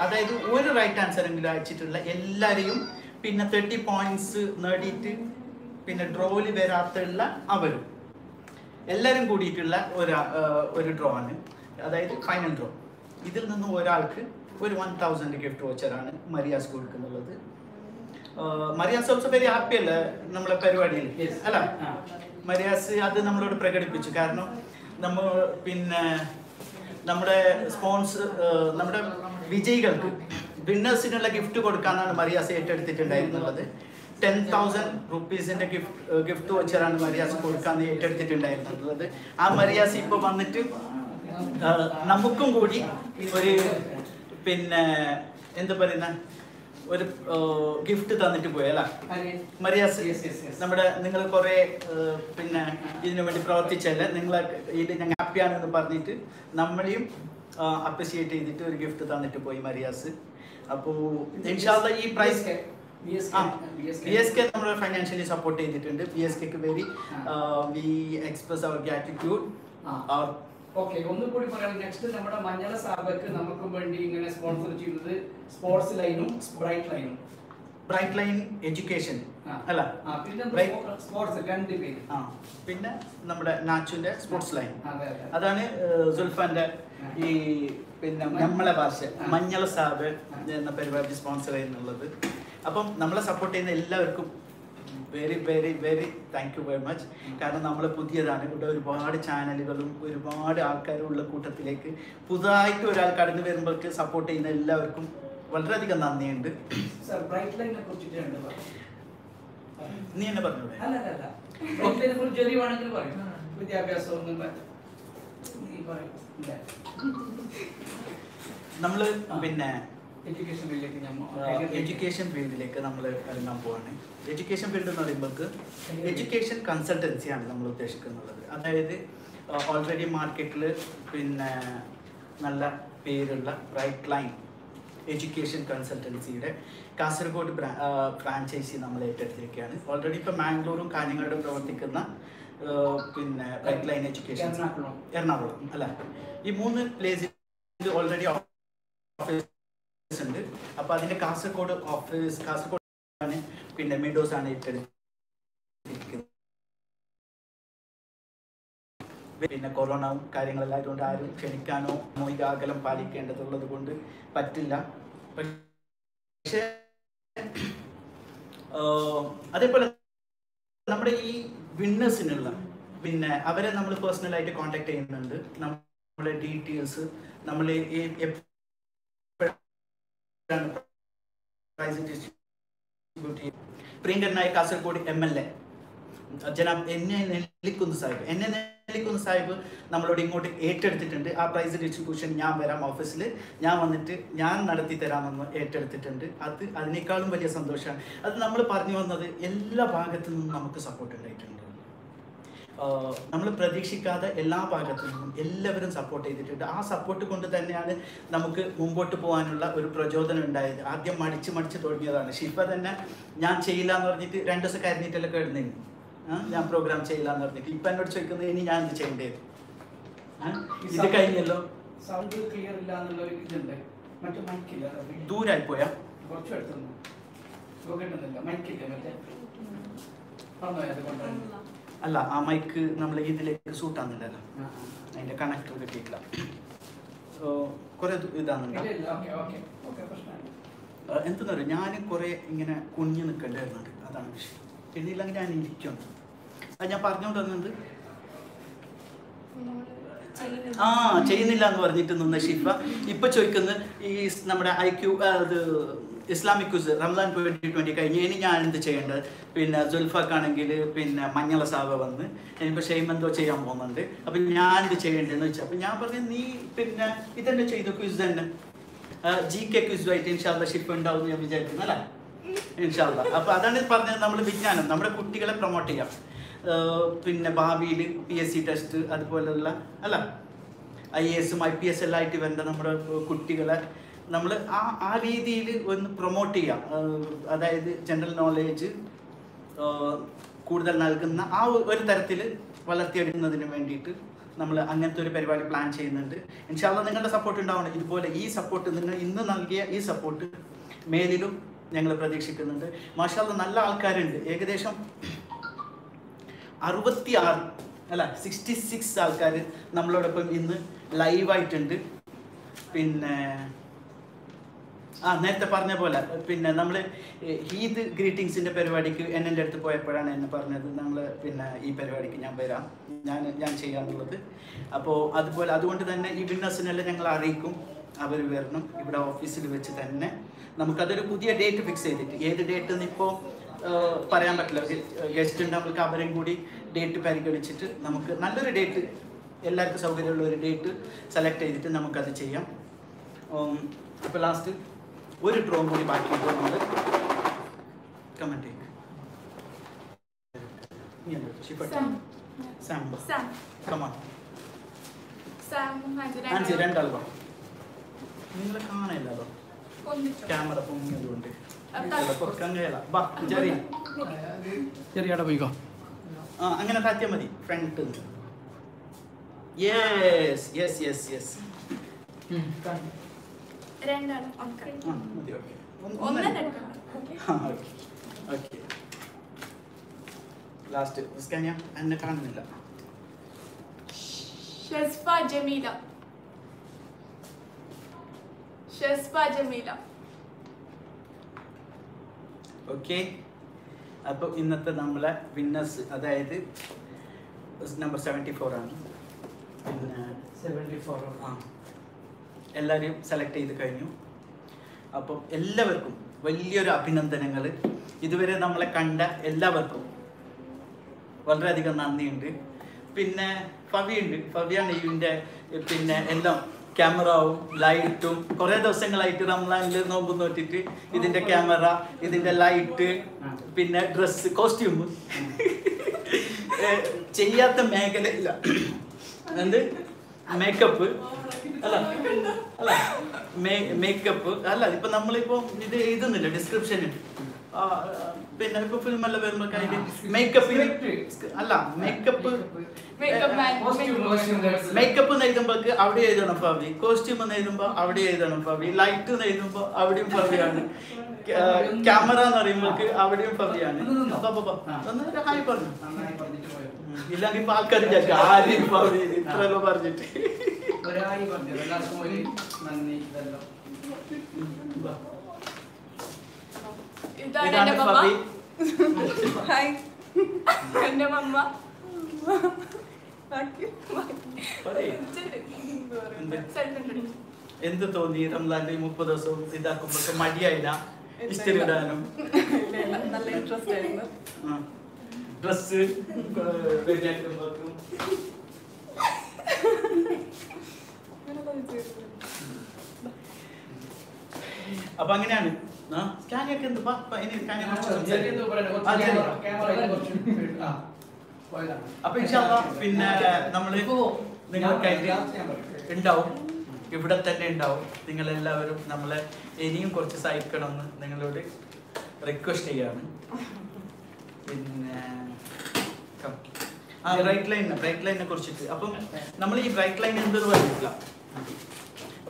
അതായത് ഒരു റൈറ്റ് ആൻസർ എങ്കിലും അയച്ചിട്ടുള്ള എല്ലാവരെയും പിന്നെ 30 പോയിന്റ്സ് നേടിയിട്ട് പിന്നെ ഡ്രോയിൽ വരാത്തുള്ള അവരും എല്ലാവരും കൂടിയിട്ടുള്ള ഒരു ഡ്രോ ആണ്, അതായത് ഫൈനൽ ഡ്രോ. ഇതിൽ നിന്ന് ഒരാൾക്ക് ഒരു 1000 ഗിഫ്റ്റ് വോച്ചറാണ് മരിയാസ് കൊടുക്കുന്നുള്ളത്. മരിയാസ് ഓൾസോ വെരി ഹാപ്പി അല്ലേ നമ്മളെ പരിപാടിയിൽ അല്ല? മരിയാസ് അത് നമ്മളോട് പ്രകടിപ്പിച്ചു. കാരണം നമ്മൾ പിന്നെ നമ്മുടെ സ്പോൺസർ, നമ്മുടെ വിജയികൾക്ക് വിന്നേഴ്സിനുള്ള ഗിഫ്റ്റ് കൊടുക്കാനാണ് മറിയാസ് ഏറ്റെടുത്തിട്ടുണ്ടായിരുന്നുള്ളത്. 10,000 റുപ്പീസിന്റെ ഗിഫ്റ്റ് വെച്ചാണ് മറിയാസ് കൊടുക്കാൻ ഏറ്റെടുത്തിട്ടുണ്ടായിരുന്നുള്ളത്. ആ മറിയാസ് ഇപ്പോൾ വന്നിട്ട് നമുക്കും കൂടി ഒരു പിന്നെ എന്താ പറയുന്ന ഒരു ഗിഫ്റ്റ് തന്നിട്ട് പോയല്ല മറിയാസ്. നമ്മുടെ നിങ്ങൾ കുറെ പിന്നെ ഇതിനു വേണ്ടി പ്രവർത്തിച്ചല്ലേ, നിങ്ങളെ ഇത് ഞാൻ ഹാപ്പിയാണെന്ന് പറഞ്ഞിട്ട് നമ്മളെയും അപ്രിഷിയേറ്റ് ചെയ്തിട്ട് ഒരു ഗിഫ്റ്റ് തന്നിട്ട് പോയി മറിയാസ്. അപ്പോൾ ഇൻഷാല്ലാ ഈ പ്രൈസ് BSK നമ്മൾ ഫൈനാൻഷ്യലി സപ്പോർട്ട് ചെയ്തിട്ടുണ്ട്. BSKക്ക് very we express our gratitude. Okay, ഒന്നുകൂടി പറയാം. നെക്സ്റ്റ് നമ്മുടെ മഞ്ഞള സാബക്ക് നമുക്ക് വേണ്ടി ഇങ്ങനെ സ്പോൺസർ ചെയ്യുന്നത് സ്പോർട്സ് ലൈനും ബ്രൈറ്റ് ലൈൻ എഡ്യൂക്കേഷൻ അല്ല, പിന്നെ സ്പോർട്സ് രണ്ട് പേര്. പിന്നെ നമ്മുടെ നാച്ചുവിന്റെ സ്പോർട്സ് ലൈൻ, അതാണ് സുൽഫാന്റെ ഈ പിന്നെ നമ്മളെ ഭാഷ മഞ്ഞള സാബ് എന്ന പരിപാടി സ്പോൺസർ ചെയ്യുന്നുള്ളത്. അപ്പം നമ്മളെ സപ്പോർട്ട് ചെയ്യുന്ന എല്ലാവർക്കും very very very thank you very much. കാരണം നമ്മൾ പുതിയതാണ്, ഇവിടെ ഒരുപാട് ചാനലുകളും ഒരുപാട് ആൾക്കാരും ഉള്ള കൂട്ടത്തിലേക്ക് പുതുതായിട്ട് ഒരാൾ കടന്നു വരുമ്പോഴേക്ക് സപ്പോർട്ട് ചെയ്യുന്ന എല്ലാവർക്കും വളരെയധികം നന്ദിയുണ്ട്. നീ എന്നെ പറഞ്ഞൂടെ? നമ്മള് പിന്നെ എഡ്യൂക്കേഷൻ ഫീൽഡിലേക്ക് നമ്മൾ ഇറങ്ങാൻ പോവാണ്. എഡ്യൂക്കേഷൻ ഫീൽഡ് എന്ന് പറയുമ്പോൾ എഡ്യൂക്കേഷൻ കൺസൾട്ടൻസിയാണ് നമ്മൾ ഉദ്ദേശിക്കുന്നത്. അതായത് ഓൾറെഡി മാർക്കറ്റിൽ പിന്നെ നല്ല പേരുള്ള ബ്രൈറ്റ് ലൈൻ എഡ്യൂക്കേഷൻ കൺസൾട്ടൻസിയുടെ കാസർഗോഡ് ഫ്രാഞ്ചൈസി നമ്മൾ ഏറ്റെടുത്തിരിക്കുകയാണ്. ഓൾറെഡി ഇപ്പോൾ മാംഗ്ലൂരും കാഞ്ഞങ്ങാടും പ്രവർത്തിക്കുന്ന പിന്നെ ബ്രൈറ്റ് ലൈൻ എഡ്യൂക്കേഷൻ എറണാകുളം അല്ല, ഈ 3 പ്ലേസിൽ ഓൾറെഡി ഉണ്ട്. അപ്പൊ അതിന്റെ കാസർഗോഡ് ഓഫീസ് കാസർഗോഡ് പിന്നെ മെഡോസ് ആണ് ഏറ്റെടുത്തിരിക്കുന്നത്. പിന്നെ കൊറോണ കാര്യങ്ങളെല്ലായതുകൊണ്ട് ആരും ക്ഷണിക്കാനോ സാമൂഹിക അകലം പാലിക്കേണ്ടതുള്ളത് കൊണ്ട് പറ്റില്ല. പക്ഷേ അതേപോലെ നമ്മുടെ ഈ വിന്നേഴ്സിനുള്ള പിന്നെ അവരെ നമ്മൾ പേഴ്സണലായിട്ട് കോൺടാക്ട് ചെയ്യുന്നുണ്ട്. നമ്മുടെ ഡീറ്റെയിൽസ് നമ്മൾ പ്രിയങ്കരനായ കാസർഗോഡ് MLA ജനാബ് നെല്ലിക്കുന്ന് സാഹിബ് നമ്മളോട് ഇങ്ങോട്ട് ഏറ്റെടുത്തിട്ടുണ്ട്. ആ പ്രൈസ് ഡിസ്ട്രിബ്യൂഷൻ ഞാൻ വരാം, ഓഫീസിൽ ഞാൻ വന്നിട്ട് ഞാൻ നടത്തി തരാമെന്ന് ഏറ്റെടുത്തിട്ടുണ്ട്. അതിനേക്കാളും വലിയ സന്തോഷമാണ്. അത് നമ്മൾ പറഞ്ഞു വന്നത് എല്ലാ ഭാഗത്തു നിന്നും നമുക്ക് സപ്പോർട്ട് ഉണ്ടായിട്ടുണ്ട്. നമ്മൾ പ്രതീക്ഷിക്കാതെ എല്ലാ ഭാഗത്തു നിന്നും എല്ലാവരും സപ്പോർട്ട് ചെയ്തിട്ടുണ്ട്. ആ സപ്പോർട്ട് കൊണ്ട് തന്നെയാണ് നമുക്ക് മുമ്പോട്ട് പോകാനുള്ള ഒരു പ്രചോദനം ഉണ്ടായത്. ആദ്യം മടിച്ച് തുടങ്ങിയതാണ്. ഷിഫ തന്നെ ഞാൻ ചെയ്യില്ല എന്ന് പറഞ്ഞിട്ട് 2 ദിവസം കരഞ്ഞിട്ടെല്ലാം കിടന്നിരുന്നു. ഞാൻ പ്രോഗ്രാം ചെയ്യില്ല എന്ന് പറഞ്ഞിട്ട് ഇപ്പം എന്നോട് ചോദിക്കുന്നത് ഇനി ഞാൻ ഇത് ചെയ്യേണ്ടത്. ഇത് കഴിഞ്ഞല്ലോ, സൗണ്ട് ക്ലിയർ ഇല്ല എന്നുള്ള ഒരു ഇതുണ്ട്. മറ്റേ മൈക്കില്ല, ദൂരായി പോയാ കുറച്ച് എടുത്തുന്നു മൈക്കില്ല മറ്റേ അല്ല, ആ മൈക്ക് നമ്മൾ ഇതിലേക്ക് സൂട്ടാകുന്നില്ലല്ലോ, അതിന്റെ കണക്ടർ കിട്ടിയിട്ടില്ല. കുറെ ഇതാണുണ്ട്. എന്തെന്ന് പറയുക, ഞാൻ കുറെ ഇങ്ങനെ കുഞ്ഞു നിൽക്കേണ്ടി വരുന്നുണ്ട്. അതാണ് വിഷയം. പിന്നില്ലെങ്കിൽ ഞാൻ ഇരിക്കുന്നു. അത് ഞാൻ പറഞ്ഞുകൊണ്ട് വന്നത് ചെയ്യുന്നില്ല എന്ന് പറഞ്ഞിട്ട് നിന്ന് ഷിഫ ഇപ്പൊ ചോദിക്കുന്നത് ഈ നമ്മുടെ IQ അത് ഇസ്ലാമിക് ക്വിസ് റംസാൻ 2020 കഴിഞ്ഞ് ഇനി ഞാൻ എന്ത് ചെയ്യേണ്ടത്. പിന്നെ സുൽഫാക്കാണെങ്കിൽ പിന്നെ മഞ്ഞള സാവ വന്ന് ഇനിയിപ്പോൾ ഷെയ്ം എന്തോ ചെയ്യാൻ പോകുന്നുണ്ട്. അപ്പം ഞാൻ എന്ത് ചെയ്യേണ്ടതെന്ന് വെച്ചാൽ അപ്പം ഞാൻ പറഞ്ഞു നീ പിന്നെ ഇതെന്നെ ചെയ്തു ക്വിസ് തന്നെ GK ക്വിസുമായിട്ട് ഇൻഷാല്ല ഷിപ്പ് ഉണ്ടാവും ഞാൻ വിചാരിക്കുന്നു അല്ലേ ഇൻഷാല്ല. അപ്പം അതാണ് പറഞ്ഞത്, നമ്മൾ വിജ്ഞാനം നമ്മുടെ കുട്ടികളെ പ്രൊമോട്ട് ചെയ്യാം. പിന്നെ ഭാവിയിൽ PSC ടെസ്റ്റ് അതുപോലെയുള്ള അല്ല IAS IPS എല്ലാം ആയിട്ട് വരേണ്ട നമ്മുടെ കുട്ടികളെ നമ്മൾ ആ രീതിയിൽ ഒന്ന് പ്രൊമോട്ട് ചെയ്യാം. അതായത് ജനറൽ നോളേജ് കൂടുതൽ നൽകുന്ന ആ ഒരു തരത്തിൽ വളർത്തിയെടുക്കുന്നതിന് വേണ്ടിയിട്ട് നമ്മൾ അങ്ങനത്തെ ഒരു പരിപാടി പ്ലാൻ ചെയ്യുന്നുണ്ട്. ഇൻഷാല്ലാ നിങ്ങളുടെ സപ്പോർട്ട് ഉണ്ടാവണം. ഇതുപോലെ ഈ സപ്പോർട്ട് നിങ്ങൾ ഇന്ന് നൽകിയ ഈ സപ്പോർട്ട് മേലിലും ഞങ്ങൾ പ്രതീക്ഷിക്കുന്നുണ്ട്. മാഷാല്ലാ നല്ല ആൾക്കാരുണ്ട്. ഏകദേശം 66 ആൾക്കാർ നമ്മളോടൊപ്പം ഇന്ന് ലൈവായിട്ടുണ്ട്. പിന്നെ നേരത്തെ പറഞ്ഞ പോലെ പിന്നെ നമ്മൾ ഈദ് ഗ്രീറ്റിങ്സിൻ്റെ പരിപാടിക്ക് എൻ്റെ അടുത്ത് പോയപ്പോഴാണ് എന്നെ പറഞ്ഞത് നമ്മൾ പിന്നെ ഈ പരിപാടിക്ക് ഞാൻ വരാം, ഞാൻ ചെയ്യാന്നുള്ളത്. അപ്പോൾ അതുപോലെ അതുകൊണ്ട് തന്നെ ഈ വിന്നേഴ്സിനെല്ലാം ഞങ്ങൾ അറിയിക്കും, അവർ വരണം. ഇവിടെ ഓഫീസിൽ വെച്ച് തന്നെ നമുക്കതൊരു പുതിയ ഡേറ്റ് ഫിക്സ് ചെയ്തിട്ട് ഏത് ഡേറ്റ് എന്ന് ഇപ്പോൾ പറയാൻ പറ്റില്ല. ഗസ്റ്റ് ഉണ്ട്, നമുക്ക് അവരെയും കൂടി ഡേറ്റ് പരിഗണിച്ചിട്ട് നമുക്ക് നല്ലൊരു ഡേറ്റ്, എല്ലാവർക്കും സൗകര്യമുള്ള ഒരു ഡേറ്റ് സെലക്ട് ചെയ്തിട്ട് നമുക്കത് ചെയ്യാം. ഇപ്പോൾ ലാസ്റ്റ് ഒരു ഡ്രോ കൂടി ബാക്കിയിട്ട് നമ്മൾ കമൻറ്റ് ചെയ്യും. രണ്ടാളും നിങ്ങളെ കാണാനില്ലല്ലോ, ക്യാമറ പൊങ്ങിയതുകൊണ്ട് ചെറിയ പോയിക്കോ. ആ അങ്ങനെ താറ്റിയാൽ മതി. Front yes yes yes yes last Scania എന്നെ കാണുന്നില്ല. ഷസ്ഫ ജമീല. ഓക്കെ. അപ്പോൾ ഇന്നത്തെ നമ്മളെ വിന്നേഴ്സ് അതായത് നമ്പർ 74 ആണ്. പിന്നെ 74 ആ എല്ലാവരെയും സെലക്ട് ചെയ്ത് കഴിഞ്ഞു. അപ്പം എല്ലാവർക്കും വലിയൊരു അഭിനന്ദനങ്ങൾ. ഇതുവരെ നമ്മളെ കണ്ട എല്ലാവർക്കും വളരെയധികം നന്ദിയുണ്ട്. പിന്നെ ഫവിയുണ്ട്, ഫവിയാണ് ഇതിൻ്റെ പിന്നെ എല്ലാം ക്യാമറവും ലൈറ്റും. കുറേ ദിവസങ്ങളായിട്ട് റംസാനിൽ നോമ്പ് നോറ്റിട്ട് ഇതിൻ്റെ ക്യാമറ, ഇതിൻ്റെ ലൈറ്റ്, പിന്നെ ഡ്രസ്സ്, കോസ്റ്റ്യൂം ചെയ്യാത്ത മേഖലയില്ല. എന്ത് മേക്കപ്പ് അല്ല അല്ല മേക്കപ്പ് അല്ല. ഇപ്പം നമ്മളിപ്പോൾ ഇത് എഴുതുന്നില്ല ഡിസ്ക്രിപ്ഷനിൽ. പിന്നെ ഇപ്പൊ ഫിലിം എല്ലാം വരുമ്പോൾ മേക്കപ്പ് അല്ല, മേക്കപ്പ് എന്ന് എഴുതുമ്പോൾ അവിടെ എഴുതണം ഫവി, കോസ്റ്റ്യൂം എന്ന് എഴുതുമ്പോൾ അവിടെ എഴുതണം ഫവി, ലൈറ്റ് എന്ന് എഴുതുമ്പോൾ അവിടെയും ഫവിയാണ്, ക്യാമറ എന്ന് പറയുമ്പോൾ അവിടെയും ഫവിയാണ്. ഹായ് പറഞ്ഞു ഇല്ലെങ്കിൽ ഇപ്പൊ ആൾക്കാർ ആരെയും ഫവി ഇത്രല്ലോ പറഞ്ഞിട്ട്. ഇതാണ് ഫവി. ഹായ് എൻ്റെ മമ്മ. എന്ത് തോന്നി റംസാന്റെ 30 ദിവസവും ഇതാക്കുമ്പോ മടിയായില്ല ഇഷ്ടം ഇടാനും? നല്ല ഇൻട്രസ്റ്റ് ആയിരുന്നു. ഡ്രസ് റെഡിയാക്കുമ്പോഴേക്കും അപ്പൊ അങ്ങനെയാണ്. സ്കാനിയൊക്കെ എന്ത് അപ്പൊ പിന്നെ നമ്മള് നിങ്ങൾക്കായിട്ട് ഉണ്ടാവും, ഇവിടെ തന്നെ ഉണ്ടാവും. നിങ്ങളെല്ലാവരും നമ്മളെ ഇനിയും കുറച്ച് സഹിക്കണമെന്ന് നിങ്ങളോട് റിക്വസ്റ്റ് ചെയ്യാണ്. പിന്നെ ബ്രൈറ്റ് ലൈനിനെ കുറിച്ചിട്ട് അപ്പം നമ്മൾ ഈ ബ്രൈറ്റ് ലൈൻ എന്തെന്ന് പറഞ്ഞിട്ടില്ല.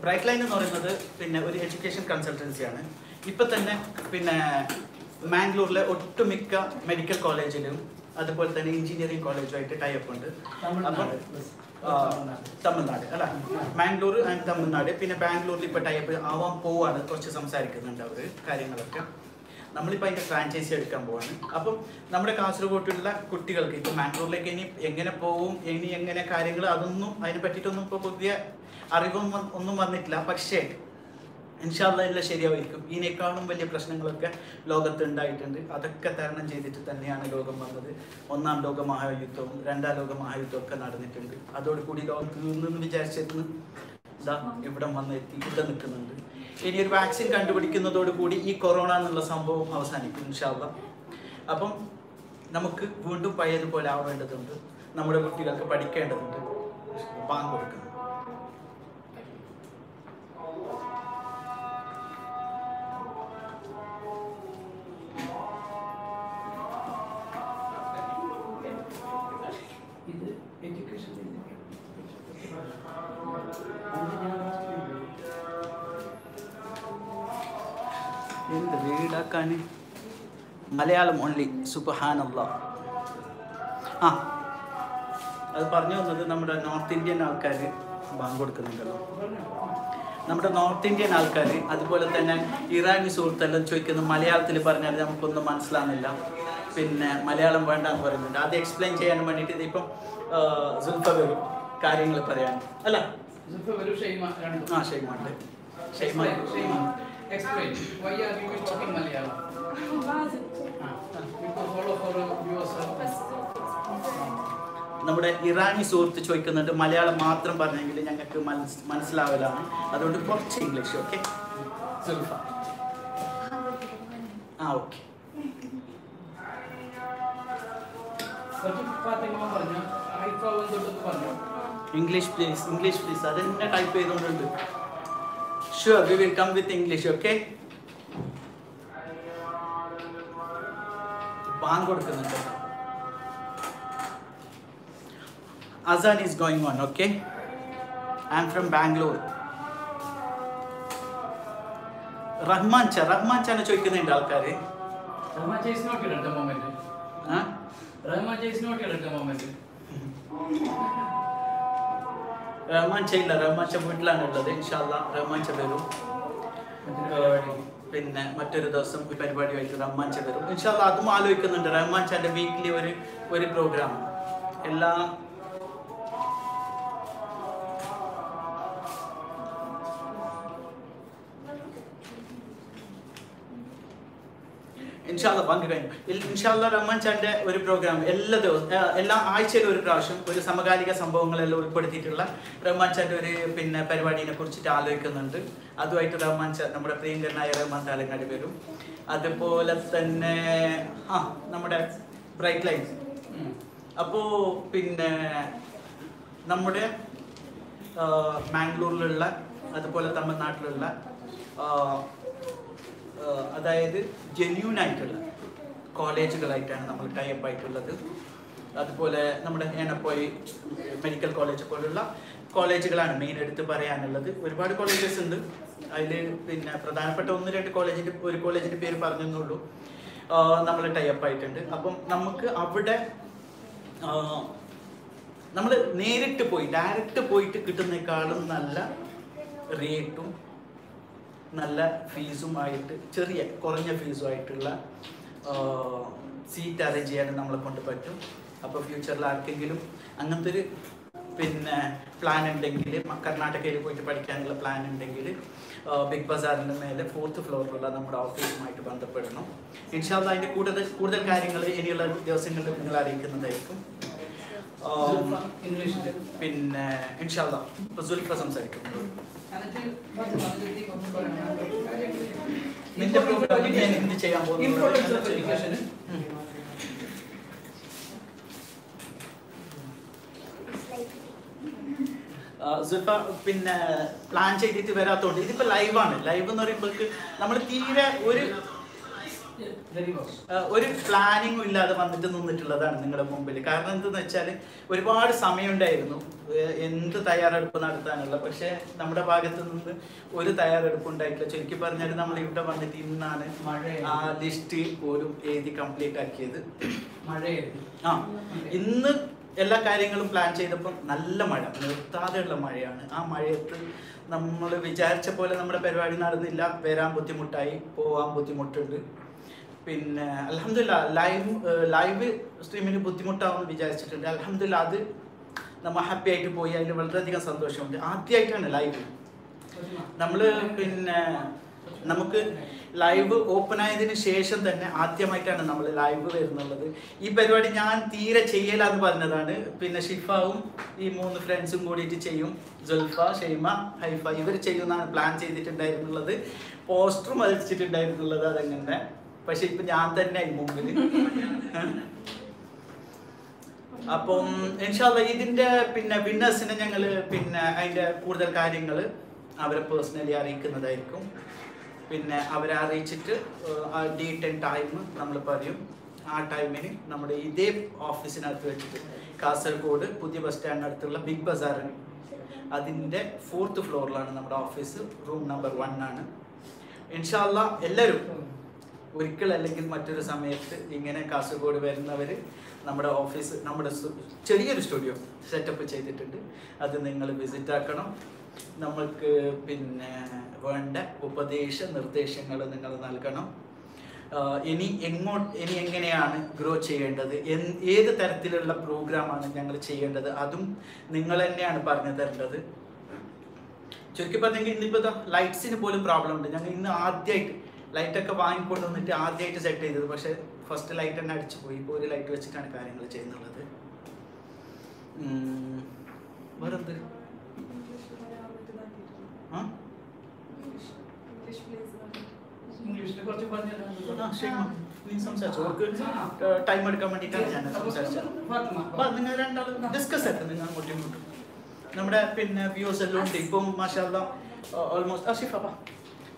ബ്രൈറ്റ് ലൈൻ എന്ന് പറയുന്നത് പിന്നെ ഒരു എഡ്യൂക്കേഷൻ കൺസൾട്ടൻസിയാണ്. ഇപ്പം തന്നെ പിന്നെ മാംഗ്ലൂരിലെ ഒട്ടുമിക്ക മെഡിക്കൽ കോളേജിലും അതുപോലെ തന്നെ എഞ്ചിനീയറിംഗ് കോളേജുമായിട്ട് ടൈപ്പ് ഉണ്ട്. അപ്പം തമിഴ്നാട് അല്ല, മാംഗ്ലൂർ ആൻഡ് തമിഴ്നാട്. പിന്നെ ബാംഗ്ലൂരിൽ ഇപ്പോൾ ടൈപ്പ് ആവാൻ പോവാണ്, കുറച്ച് സംസാരിക്കുന്നുണ്ട് അവർ കാര്യങ്ങളൊക്കെ. നമ്മളിപ്പോൾ അതിൻ്റെ ഫ്രാഞ്ചൈസി എടുക്കാൻ പോവാണ്. അപ്പം നമ്മുടെ കാസർഗോഡുള്ള കുട്ടികൾക്ക് ഇപ്പോൾ മാംഗ്ലൂരിലേക്ക് ഇനി എങ്ങനെ പോവും, ഇനി എങ്ങനെ കാര്യങ്ങൾ, അതൊന്നും അതിനെ പറ്റിയിട്ടൊന്നും ഇപ്പോൾ പുതിയ അറിവൊന്നും ഒന്നും വന്നിട്ടില്ല. പക്ഷേ ഇൻഷാ അല്ലാഹ് എല്ലാം ശരിയായിരിക്കും. ഇതിനേക്കാളും വലിയ പ്രശ്നങ്ങളൊക്കെ ലോകത്ത് ഉണ്ടായിട്ടുണ്ട്. അതൊക്കെ തരണം ചെയ്തിട്ട് തന്നെയാണ് ലോകം വന്നത്. 1-ാം ലോക മഹായുദ്ധവും 2-ാം ലോക മഹായുദ്ധവും ഒക്കെ നടന്നിട്ടുണ്ട്. അതോടുകൂടി ലോകം തീർന്നെന്ന് വിചാരിച്ചിരുന്നു ഇതാ ഇവിടെ വന്നെത്തി, ഇവിടെ നിൽക്കുന്നുണ്ട്. ഇനി ഒരു വാക്സിൻ കണ്ടുപിടിക്കുന്നതോടുകൂടി ഈ കൊറോണ എന്നുള്ള സംഭവം അവസാനിക്കും ഇൻഷാ അല്ലാഹ്. അപ്പം നമുക്ക് വീണ്ടും പഴയതുപോലെ ആവേണ്ടതുണ്ട്. നമ്മുടെ കുട്ടികൾക്ക് പഠിക്കേണ്ടതുണ്ട്. ബാങ്ക് കൊടുക്കണം. എന്ത് വീടാക്കാൻ മലയാളം ഓൺലി. സുബ്ഹാനല്ലാഹ്. അത് പറഞ്ഞു വന്നത് നമ്മുടെ നോർത്ത് ഇന്ത്യൻ ആൾക്കാർ ബാങ്ക് കൊടുക്കുന്നുണ്ടല്ലോ. നമ്മുടെ നോർത്ത് ഇന്ത്യൻ ആൾക്കാർ അതുപോലെ തന്നെ ഇറാനി സുഹൃത്തെല്ലാം ചോദിക്കുന്നത് മലയാളത്തിൽ പറഞ്ഞാൽ നമുക്കൊന്നും മനസ്സിലാകുന്നില്ല. പിന്നെ മലയാളം വേണ്ടെന്ന് പറയുന്നുണ്ട്. അത് എക്സ്പ്ലെയിൻ ചെയ്യാൻ വേണ്ടിയിട്ട് ഇതിപ്പം സുൽഫ വരും കാര്യങ്ങൾ പറയാൻ അല്ല. ഷെയ്മ ഉണ്ട്. Shaima explain why are you talking Malayalam? Because all of our viewers are. നമ്മുടെ ഇറാനി സുഹൃത്ത് ചോദിക്കുന്നുണ്ട് മലയാളം മാത്രം പറഞ്ഞെങ്കിൽ ഞങ്ങൾക്ക് മനസ്സിലാവലാണ്, അതുകൊണ്ട് കുറച്ച് ഇംഗ്ലീഷ്. ഓക്കെ സുൽഫ? ആ okay. English please, English please. അതെന്നെ ടൈപ്പ് ചെയ്തുകൊണ്ടുണ്ട്. Sure we will come with English. Okay, ബാങ്ക് കൊടുക്കുന്നുണ്ട്. Azan is going on, okay? I am from Bangalore. Rahman cha ചോദിക്കുന്നുണ്ട് ആൾക്കാര്. Rahman cha is not here at the moment. Huh? Rahman cha is not here at the moment. Rahman ചെയ്യില്ല, റഹ്മാൻ ച വീട്ടിലാണ് ഉള്ളത്. ഇൻഷാല്ലാ റഹ്മാൻ ച വരും. പിന്നെ മറ്റൊരു ദിവസം ഈ പരിപാടിയായിട്ട് റഹ്മാൻ ച വരും ഇൻഷാല്ലാ. അതും ആലോചിക്കുന്നുണ്ട്. റഹ്മാൻ ചാന്റെ വീക്കിലി ഒരു പ്രോഗ്രാം എല്ലാ ഇൻഷാല്ലാ പങ്ക് കഴിഞ്ഞു. ഇൻഷാല്ലാ റഹ്മാൻ ചാന്റെ ഒരു പ്രോഗ്രാം എല്ലാ ആഴ്ചയിലും ഒരു പ്രാവശ്യം ഒരു സമകാലിക സംഭവങ്ങളെല്ലാം ഉൾപ്പെടുത്തിയിട്ടുള്ള റഹ്മാൻ ചാന്റെ ഒരു പരിപാടിനെ കുറിച്ചിട്ട് ആലോചിക്കുന്നുണ്ട്. അതുമായിട്ട് റഹ്മാൻ ചാ നമ്മുടെ പ്രിയങ്കരനായ റഹ്മാൻ താലങ്ങാടി വരും. അതുപോലെ തന്നെ നമ്മുടെ ബ്രൈറ്റ് ലൈൻ. അപ്പോൾ നമ്മുടെ മാംഗ്ലൂരിലുള്ള അതുപോലെ തമിഴ്നാട്ടിലുള്ള അതായത് ജെന്യൂൻ ആയിട്ടുള്ള കോളേജുകളായിട്ടാണ് നമ്മൾ ടൈപ്പ് ആയിട്ടുള്ളത്. അതുപോലെ നമ്മുടെ ഏണപ്പോയി മെഡിക്കൽ കോളേജ് പോലുള്ള കോളേജുകളാണ് മെയിൻ എടുത്ത് പറയാനുള്ളത്. ഒരുപാട് കോളേജസ് ഉണ്ട്. അതിൽ പ്രധാനപ്പെട്ട 1-2 കോളേജിൻ്റെ പേര് പറഞ്ഞെന്നുള്ളൂ. നമ്മൾ ടൈപ്പ് ആയിട്ടുണ്ട്. അപ്പം നമുക്ക് അവിടെ നമ്മൾ നേരിട്ട് പോയി ഡയറക്റ്റ് പോയിട്ട് കിട്ടുന്നേക്കാളും നല്ല റേറ്റും നല്ല ഫീസുമായിട്ട് കുറഞ്ഞ ഫീസുമായിട്ടുള്ള സീറ്റ് അറേഞ്ച് ചെയ്യാൻ നമ്മളെ കൊണ്ട് പറ്റും. അപ്പോൾ ഫ്യൂച്ചറിൽ ആർക്കെങ്കിലും അങ്ങനത്തെ ഒരു പ്ലാൻ ഉണ്ടെങ്കിൽ, കർണാടകയിൽ പോയിട്ട് പഠിക്കാനുള്ള പ്ലാൻ ഉണ്ടെങ്കിൽ ബിഗ് ബസാറിൻ്റെ മേലെ 4th ഫ്ലോറിലുള്ള നമ്മുടെ ഓഫീസുമായിട്ട് ബന്ധപ്പെടണം. ഇൻഷാല്ലാ അതിൻ്റെ കൂടുതൽ കാര്യങ്ങൾ ഇനിയുള്ള ദിവസങ്ങളിൽ നിങ്ങൾ അറിയിക്കുന്നതായിരിക്കും. ഇൻഷാല്ലാ ഇപ്പോൾ സുൽഫ സംസാരിക്കും. നിന്റെ പ്രോഗ്രാമിൽ ഞാൻ എന്ത് ചെയ്യാൻ പോകുന്നു? സുൽഫ പ്ലാൻ ചെയ്തിട്ട് വരാത്തോണ്ട് ഇതിപ്പോ ലൈവാണ്. ലൈവ് എന്ന് പറയുമ്പോഴേക്ക് നമ്മൾ തീരെ ഒരു പ്ലാനിങ്ങും ഇല്ലാതെ വന്നിട്ട് നിന്നിട്ടുള്ളതാണ് നിങ്ങളുടെ മുമ്പിൽ. കാരണം എന്തെന്ന് വെച്ചാൽ ഒരുപാട് സമയമുണ്ടായിരുന്നു എന്ത് തയ്യാറെടുപ്പ് നടത്താനുള്ള. പക്ഷേ നമ്മുടെ ഭാഗത്ത് നിന്ന് ഒരു തയ്യാറെടുപ്പ് ഉണ്ടായിട്ടില്ല. ചുരുക്കി പറഞ്ഞാൽ നമ്മൾ ഇവിടെ വന്നിട്ട് ഇന്നാണ് ആ ലിസ്റ്റ് പോലും എഴുതി കംപ്ലീറ്റ് ആക്കിയത്. ഇന്ന് എല്ലാ കാര്യങ്ങളും പ്ലാൻ ചെയ്തപ്പം നല്ല മഴ, നിർത്താതെയുള്ള മഴയാണ്. ആ മഴയത്ത് നമ്മൾ വിചാരിച്ച പോലെ നമ്മുടെ പരിപാടി നടന്നില്ല. വരാൻ ബുദ്ധിമുട്ടായി, പോവാൻ ബുദ്ധിമുട്ടുണ്ട്. അൽഹംദുലില്ലാഹ് ലൈവ് സ്ട്രീമിന് ബുദ്ധിമുട്ടാവുമെന്ന് വിചാരിച്ചിട്ടുണ്ട്. അൽഹംദുലില്ലാഹ് അത് നമ്മൾ ഹാപ്പി ആയിട്ട് പോയി. അതിൽ വളരെയധികം സന്തോഷമുണ്ട്. ആദ്യമായിട്ടാണ് ലൈവ് നമ്മൾ നമുക്ക് ലൈവ് ഓപ്പൺ ആയതിനു ശേഷം തന്നെ ആദ്യമായിട്ടാണ് നമ്മൾ ലൈവ് വരുന്നുള്ളത്. ഈ പരിപാടി ഞാൻ തീരെ ചെയ്യലാന്ന് പറഞ്ഞതാണ്. ഷിഫാവും ഈ 3 ഫ്രണ്ട്സും കൂടിയിട്ട് ചെയ്യും. സുൽഫ, ഷെയ്മ, ഹൈഫ ഇവർ ചെയ്യുന്നതാണ് പ്ലാൻ ചെയ്തിട്ടുണ്ടായിരുന്നുള്ളത്. പോസ്റ്ററും വരച്ചിട്ടുണ്ടായിരുന്നുള്ളത് അതങ്ങനെ. പക്ഷെ ഇപ്പൊ ഞാൻ തന്നെ മുമ്പിൽ. അപ്പം ഇൻഷാല്ലാ ഇതിന്റെ വിന്നേഴ്സിനെ ഞങ്ങൾ അതിന്റെ കൂടുതൽ കാര്യങ്ങൾ അവരെ പേഴ്സണലി അറിയിക്കുന്നതായിരിക്കും. അവരെ അറിയിച്ചിട്ട് ഡേറ്റ് ആൻഡ് ടൈം നമ്മൾ പറയും. ആ ടൈമിന് നമ്മുടെ ഇതേ ഓഫീസിനകത്ത് വെച്ചിട്ട് കാസർഗോഡ് പുതിയ ബസ് സ്റ്റാൻഡിനടുത്തുള്ള ബിഗ് ബസാറിന് അതിൻ്റെ 4th ഫ്ലോറിലാണ് നമ്മുടെ ഓഫീസ്. റൂം നമ്പർ 1 ആണ്. ഇൻഷാല്ലാ എല്ലാവരും ഒരിക്കൽ അല്ലെങ്കിൽ മറ്റൊരു സമയത്ത് ഇങ്ങനെ കാസർഗോഡ് വരുന്നവർ നമ്മുടെ ഓഫീസ്, നമ്മുടെ ചെറിയൊരു സ്റ്റുഡിയോ സെറ്റപ്പ് ചെയ്തിട്ടുണ്ട്. അത് നിങ്ങൾ വിസിറ്റ് ആക്കണം. നമ്മൾക്ക് വേണ്ട ഉപദേശ നിർദ്ദേശങ്ങൾ നിങ്ങൾ നൽകണം. ഇനി എങ്ങനെയാണ് ഗ്രോ ചെയ്യേണ്ടത്, ഏത് തരത്തിലുള്ള പ്രോഗ്രാമാണ് ഞങ്ങൾ ചെയ്യേണ്ടത്, അതും നിങ്ങൾ തന്നെയാണ് പറഞ്ഞു തരേണ്ടത്. ചുരുക്കി പറഞ്ഞെങ്കിൽ ഇന്നിപ്പോൾ ലൈറ്റ്സിന് പോലും പ്രോബ്ലം ഉണ്ട്. ഞങ്ങൾ ഇന്ന് ആദ്യമായിട്ട് ലൈറ്റൊക്കെ വാങ്ങിക്കൊണ്ട് വന്നിട്ട് ആദ്യമായിട്ട് സെറ്റ് ചെയ്തത്. പക്ഷേ ഫസ്റ്റ് ലൈറ്റ് തന്നെ അടിച്ചു പോയി. ഇപ്പോൾ ഒരു ലൈറ്റ് വെച്ചിട്ടാണ് കാര്യങ്ങൾ ചെയ്യുന്നുള്ളത്. വേറെന്ത് ഇംഗ്ലീഷിൽ കുറച്ച് പറഞ്ഞു സംസാരിച്ചു. അവർക്ക് ടൈം എടുക്കാൻ വേണ്ടിയിട്ടാണ് ഞാൻ സംസാരിച്ചത്. നിങ്ങൾ രണ്ടാളും ഡിസ്കസ് ആക്കും. നിങ്ങൾ അങ്ങോട്ടും ഇങ്ങോട്ടും നമ്മുടെ പിന്നെ വ്യൂസ് എല്ലാം ഉണ്ട്. ഇപ്പം മാഷാല്ല ഓൾമോസ്റ്റ് ആഷിഫാ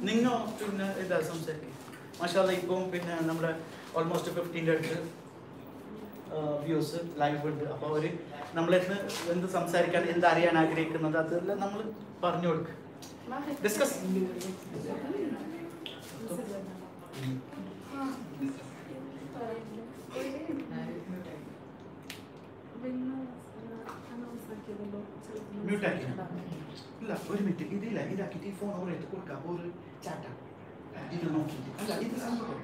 നിങ്ങൾ പിന്നെ ഇതാ സംസാരിക്കും. മാഷാല്ല ഇപ്പം പിന്നെ നമ്മുടെ ഓൾമോസ്റ്റ് 15 അടുത്ത് വ്യൂസ് ലൈവ് ഉണ്ട്. അപ്പോൾ അവർ നമ്മളിന്ന് എന്ത് സംസാരിക്കാൻ എന്ത് അറിയാൻ ആഗ്രഹിക്കുന്നത് അതെല്ലാം നമ്മൾ പറഞ്ഞു കൊടുക്കുക. ഡിസ്കസ്. മ്യൂട്ടാക്കി ഇല്ല, ഒരു മിനിറ്റ്. ഇതില്ല, ഇതാക്കിയിട്ട് ഈ ഫോൺ ഓവർ എടുത്ത് കൊടുക്കാം. ഒരു ചാറ്റാ ഇത് നോക്കിയിട്ട് അല്ല ഇത് സംഭവം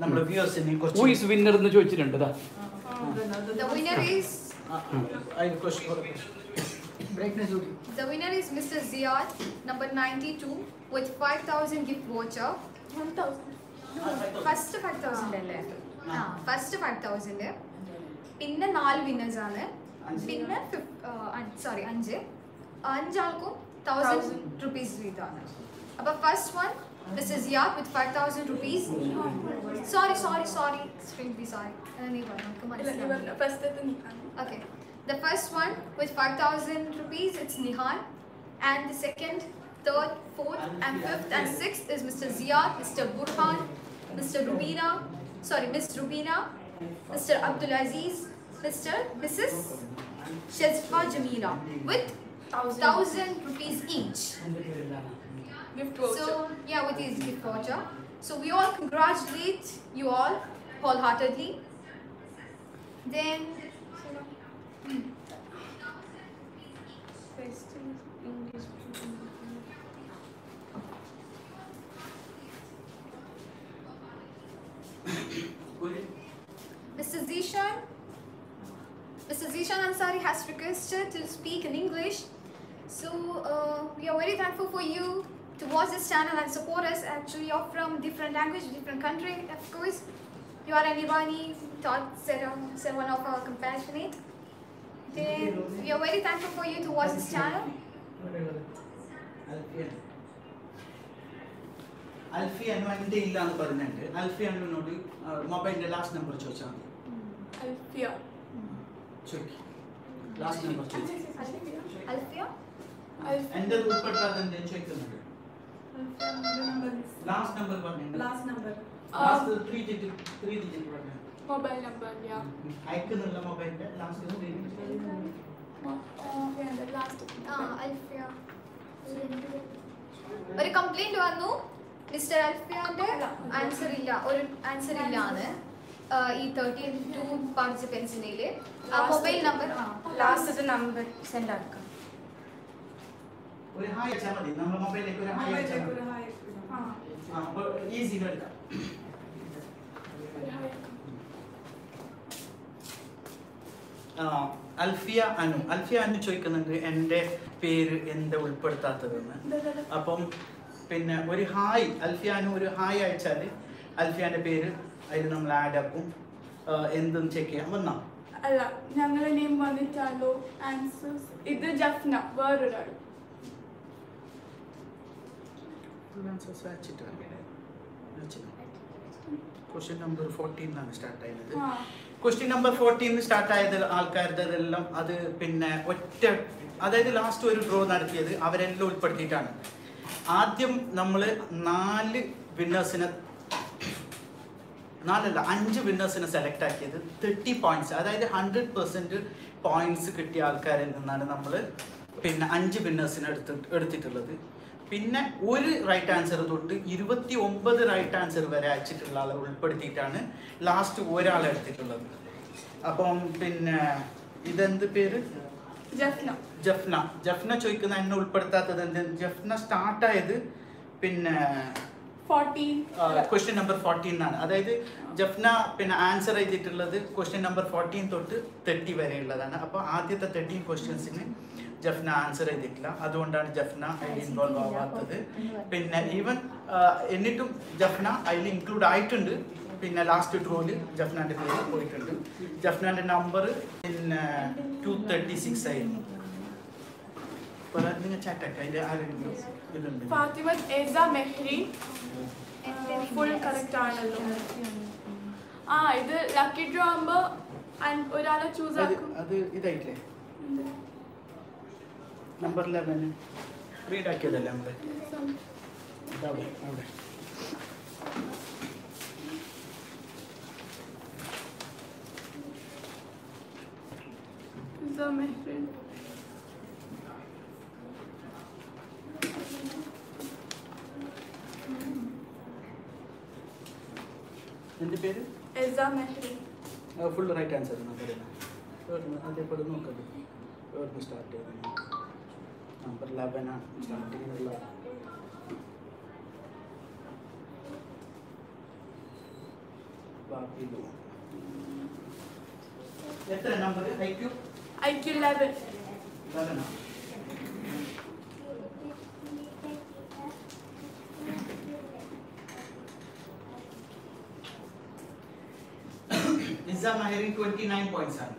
നമ്മുടെ വ്യൂവേഴ്സിനെ കുറച്ച് വിന്നർ എന്ന് ചോദിച്ചിട്ടുണ്ട്. The winner is The winner is Mr. Ziad, number 92, with 5,000 gift voucher. 1,000. First 5,000 അല്ലേ? First 5,000. പിന്നെ 4 winners ആണ്. പിന്നെ 5 ആൾക്കും 1,000 rupees വീതമാണ്. അപ്പോൾ first one, Mr. Ziad with 5,000 rupees. Sorry. Extremely sorry. Okay. The first one with 5,000 rupees, it's Nihan. And the second, third, fourth, and fifth, and sixth is Mr. Ziad, Mr. Burhan, Mr. Rubina, Miss Rubina, Mr. Abdulaziz, Mrs. Shazfa Jamila with 1,000 rupees each. Gift voucher. So, yeah, with his gift voucher. So, we all congratulate you all wholeheartedly. Then, Mr. Zishan Ansari has requested to speak in English. So we are very thankful for you to watch this channel and support us. Actually, you're from different language, different country. Of course, you are an Irani, said one of our compassionate. Then we are very thankful for you to watch this channel. അൽഫിയാനു എൻ്റെ ഇല്ലാന്ന് പറഞ്ഞിട്ടുണ്ട്. അൽഫിയാനുവിനോട് മൊബൈലിൻ്റെ ലാസ്റ്റ് നമ്പർ ചോദിച്ചാൽ മതി. Alfia. ചോദിക്കും. ലാസ്റ്റ് നമ്പർ ചോദിക്കും. Alfia? എൻ്റെ ഉൾപ്പെട്ടാൽ എൻ്റെ ചോദിക്കുന്നുണ്ട്. ലാസ്റ്റ് നമ്പർ പറഞ്ഞു. Last number. ലാസ്റ്റ് 3 digit പറഞ്ഞു. Mobile number, yeah. അയക്കുന്നുള്ള മൊബൈലിൻ്റെ last 3 digit. Yeah, the last. Alfia. ഒരു കംപ്ലൈന്റ് വന്നു. മിസ്റ്റർ അൽഫിയാന്റെ ആൻസർ ഇല്ലാന്ന് ഈ 32 പാർട്ടിസിപ്പൻസിന്റെ mobile number last number send ആക്കാം. ഒരു ഹായ് അയച്ചാൽ മതി. നമ്മുടെ മൊബൈലിലേക്ക് ഒരു ഹായ് അയച്ചാൽ മതി. അപ്പോൾ ഈസി എടുക്കാം. അൽഫിയ അനു ചോദിക്കുന്നുണ്ട് എൻ്റെ പേര് എന്താ ഉൾപ്പെടുത്താത്തതെന്ന്. അപ്പം പിന്നെ ഒരു ഹായ് അൽഫിയ അനു ഒരു ഹായ് അയച്ചാൽ അൽഫിയാൻ്റെ പേര് അതിൽ നമ്മൾ ആഡ് ആക്കും. എന്തും ചെക്ക് ചെയ്യാൻ വന്നാ അല്ല, ഞങ്ങളുടെ നെയിം വന്നിട്ടാലോ ആൻസേഴ്സ്. ഇത് ജഫ്ന, വേറൊരാൾ. ക്വസ്റ്റ്യൻ നമ്പർ 14 സ്റ്റാർട്ട് ആയത്. ക്വസ്റ്റ്യൻ നമ്പർ 14 സ്റ്റാർട്ട് ആയത് ആൾക്കാരുടെതെല്ലാം അത് പിന്നെ അതായത് ലാസ്റ്റ് ഒരു ഡ്രോ നടത്തിയത് അവരെല്ലാം ഉൾപ്പെടുത്തിയിട്ടാണ്. ആദ്യം നമ്മൾ 5 വിന്നേഴ്സിനെ സെലക്ട് ആക്കിയത്. 30 points, അതായത് 100% പോയിന്റ്സ് കിട്ടിയ ആൾക്കാരിൽ നിന്നാണ് നമ്മൾ പിന്നെ 5 വിന്നേഴ്സിനെ എടുത്തിട്ടുള്ളത്. പിന്നെ ഒരു റൈറ്റ് ആൻസർ തൊട്ട് 29 റൈറ്റ് ആൻസർ വരെ അയച്ചിട്ടുള്ള ആളെ ഉൾപ്പെടുത്തിയിട്ടാണ് ലാസ്റ്റ് ഒരാളെ എടുത്തിട്ടുള്ളത്. അപ്പം പിന്നെ ഇതെന്ത് പേര്? ജഫ്ന ചോദിക്കുന്ന എന്നെ ഉൾപ്പെടുത്താത്തത് എന്ത്? ജഫ്ന സ്റ്റാർട്ടായത് പിന്നെ 14. ക്വസ്റ്റ്യൻ നമ്പർ 14 ആണ്. അതായത് ജഫ്ന പിന്നെ ആൻസർ ചെയ്തിട്ടുള്ളത് ക്വസ്റ്റ്യൻ നമ്പർ 14 തൊട്ട് 30 വരെ ഉള്ളതാണ്. അപ്പോൾ ആദ്യത്തെ 13 ക്വസ്റ്റ്യൻസിന് ജഫ്ന ആൻസർ ചെയ്തിട്ടില്ല. അതുകൊണ്ടാണ് ജഫ്ന അതിൽ ഇൻവോൾവ് ആവാത്തത്. പിന്നെ ഈവൻ എന്നിട്ടും ജഫ്ന അതിൽ ഇൻക്ലൂഡ് ആയിട്ടുണ്ട്. പിന്നെ ലാസ്റ്റ് ഡ്രോയിൽ ജഫ്നാൻ്റെ പേര് പോയിട്ടുണ്ട്. ജഫ്നാൻ്റെ നമ്പർ പിന്നെ 236 ആയിരുന്നു. നിങ്ങൾ ചാറ്റാക്ക അതിൻ്റെ ആരെങ്കിലും ഇതുണ്ട്. ഫാത്തിമത്ത് എസ മെഹ്രി ഫുൾ കറക്റ്റ് ആണല്ലോ. ആ ഇത് ലക്കി ഡ്രോ ആകുമ്പോൾ ഒരാളെ ചൂസ് ആക്കും. അത് ഇതായിട്ടില്ലേ നമ്പർ 11 റീഡ് ആക്കിയതല്ലേ നമ്മൾ അവിടെ എസ മെഹ്രി. എൻ്റെ പേര് എസ മെഹ്രി. ഫുൾ റൈറ്റ് ആൻസർ ആണ് പറയുന്നത്. അതേപോലെ നോക്കത് എവിടുന്ന് സ്റ്റാർട്ട് ചെയ്തത് നമ്പർ 11 ആണ് സ്റ്റാർട്ടിങ്ങിനുള്ള. എത്ര നമ്പർ ഐക്യു? IQ 11. 11 ആണ്. Iza Mahiri 29 points ആണ്.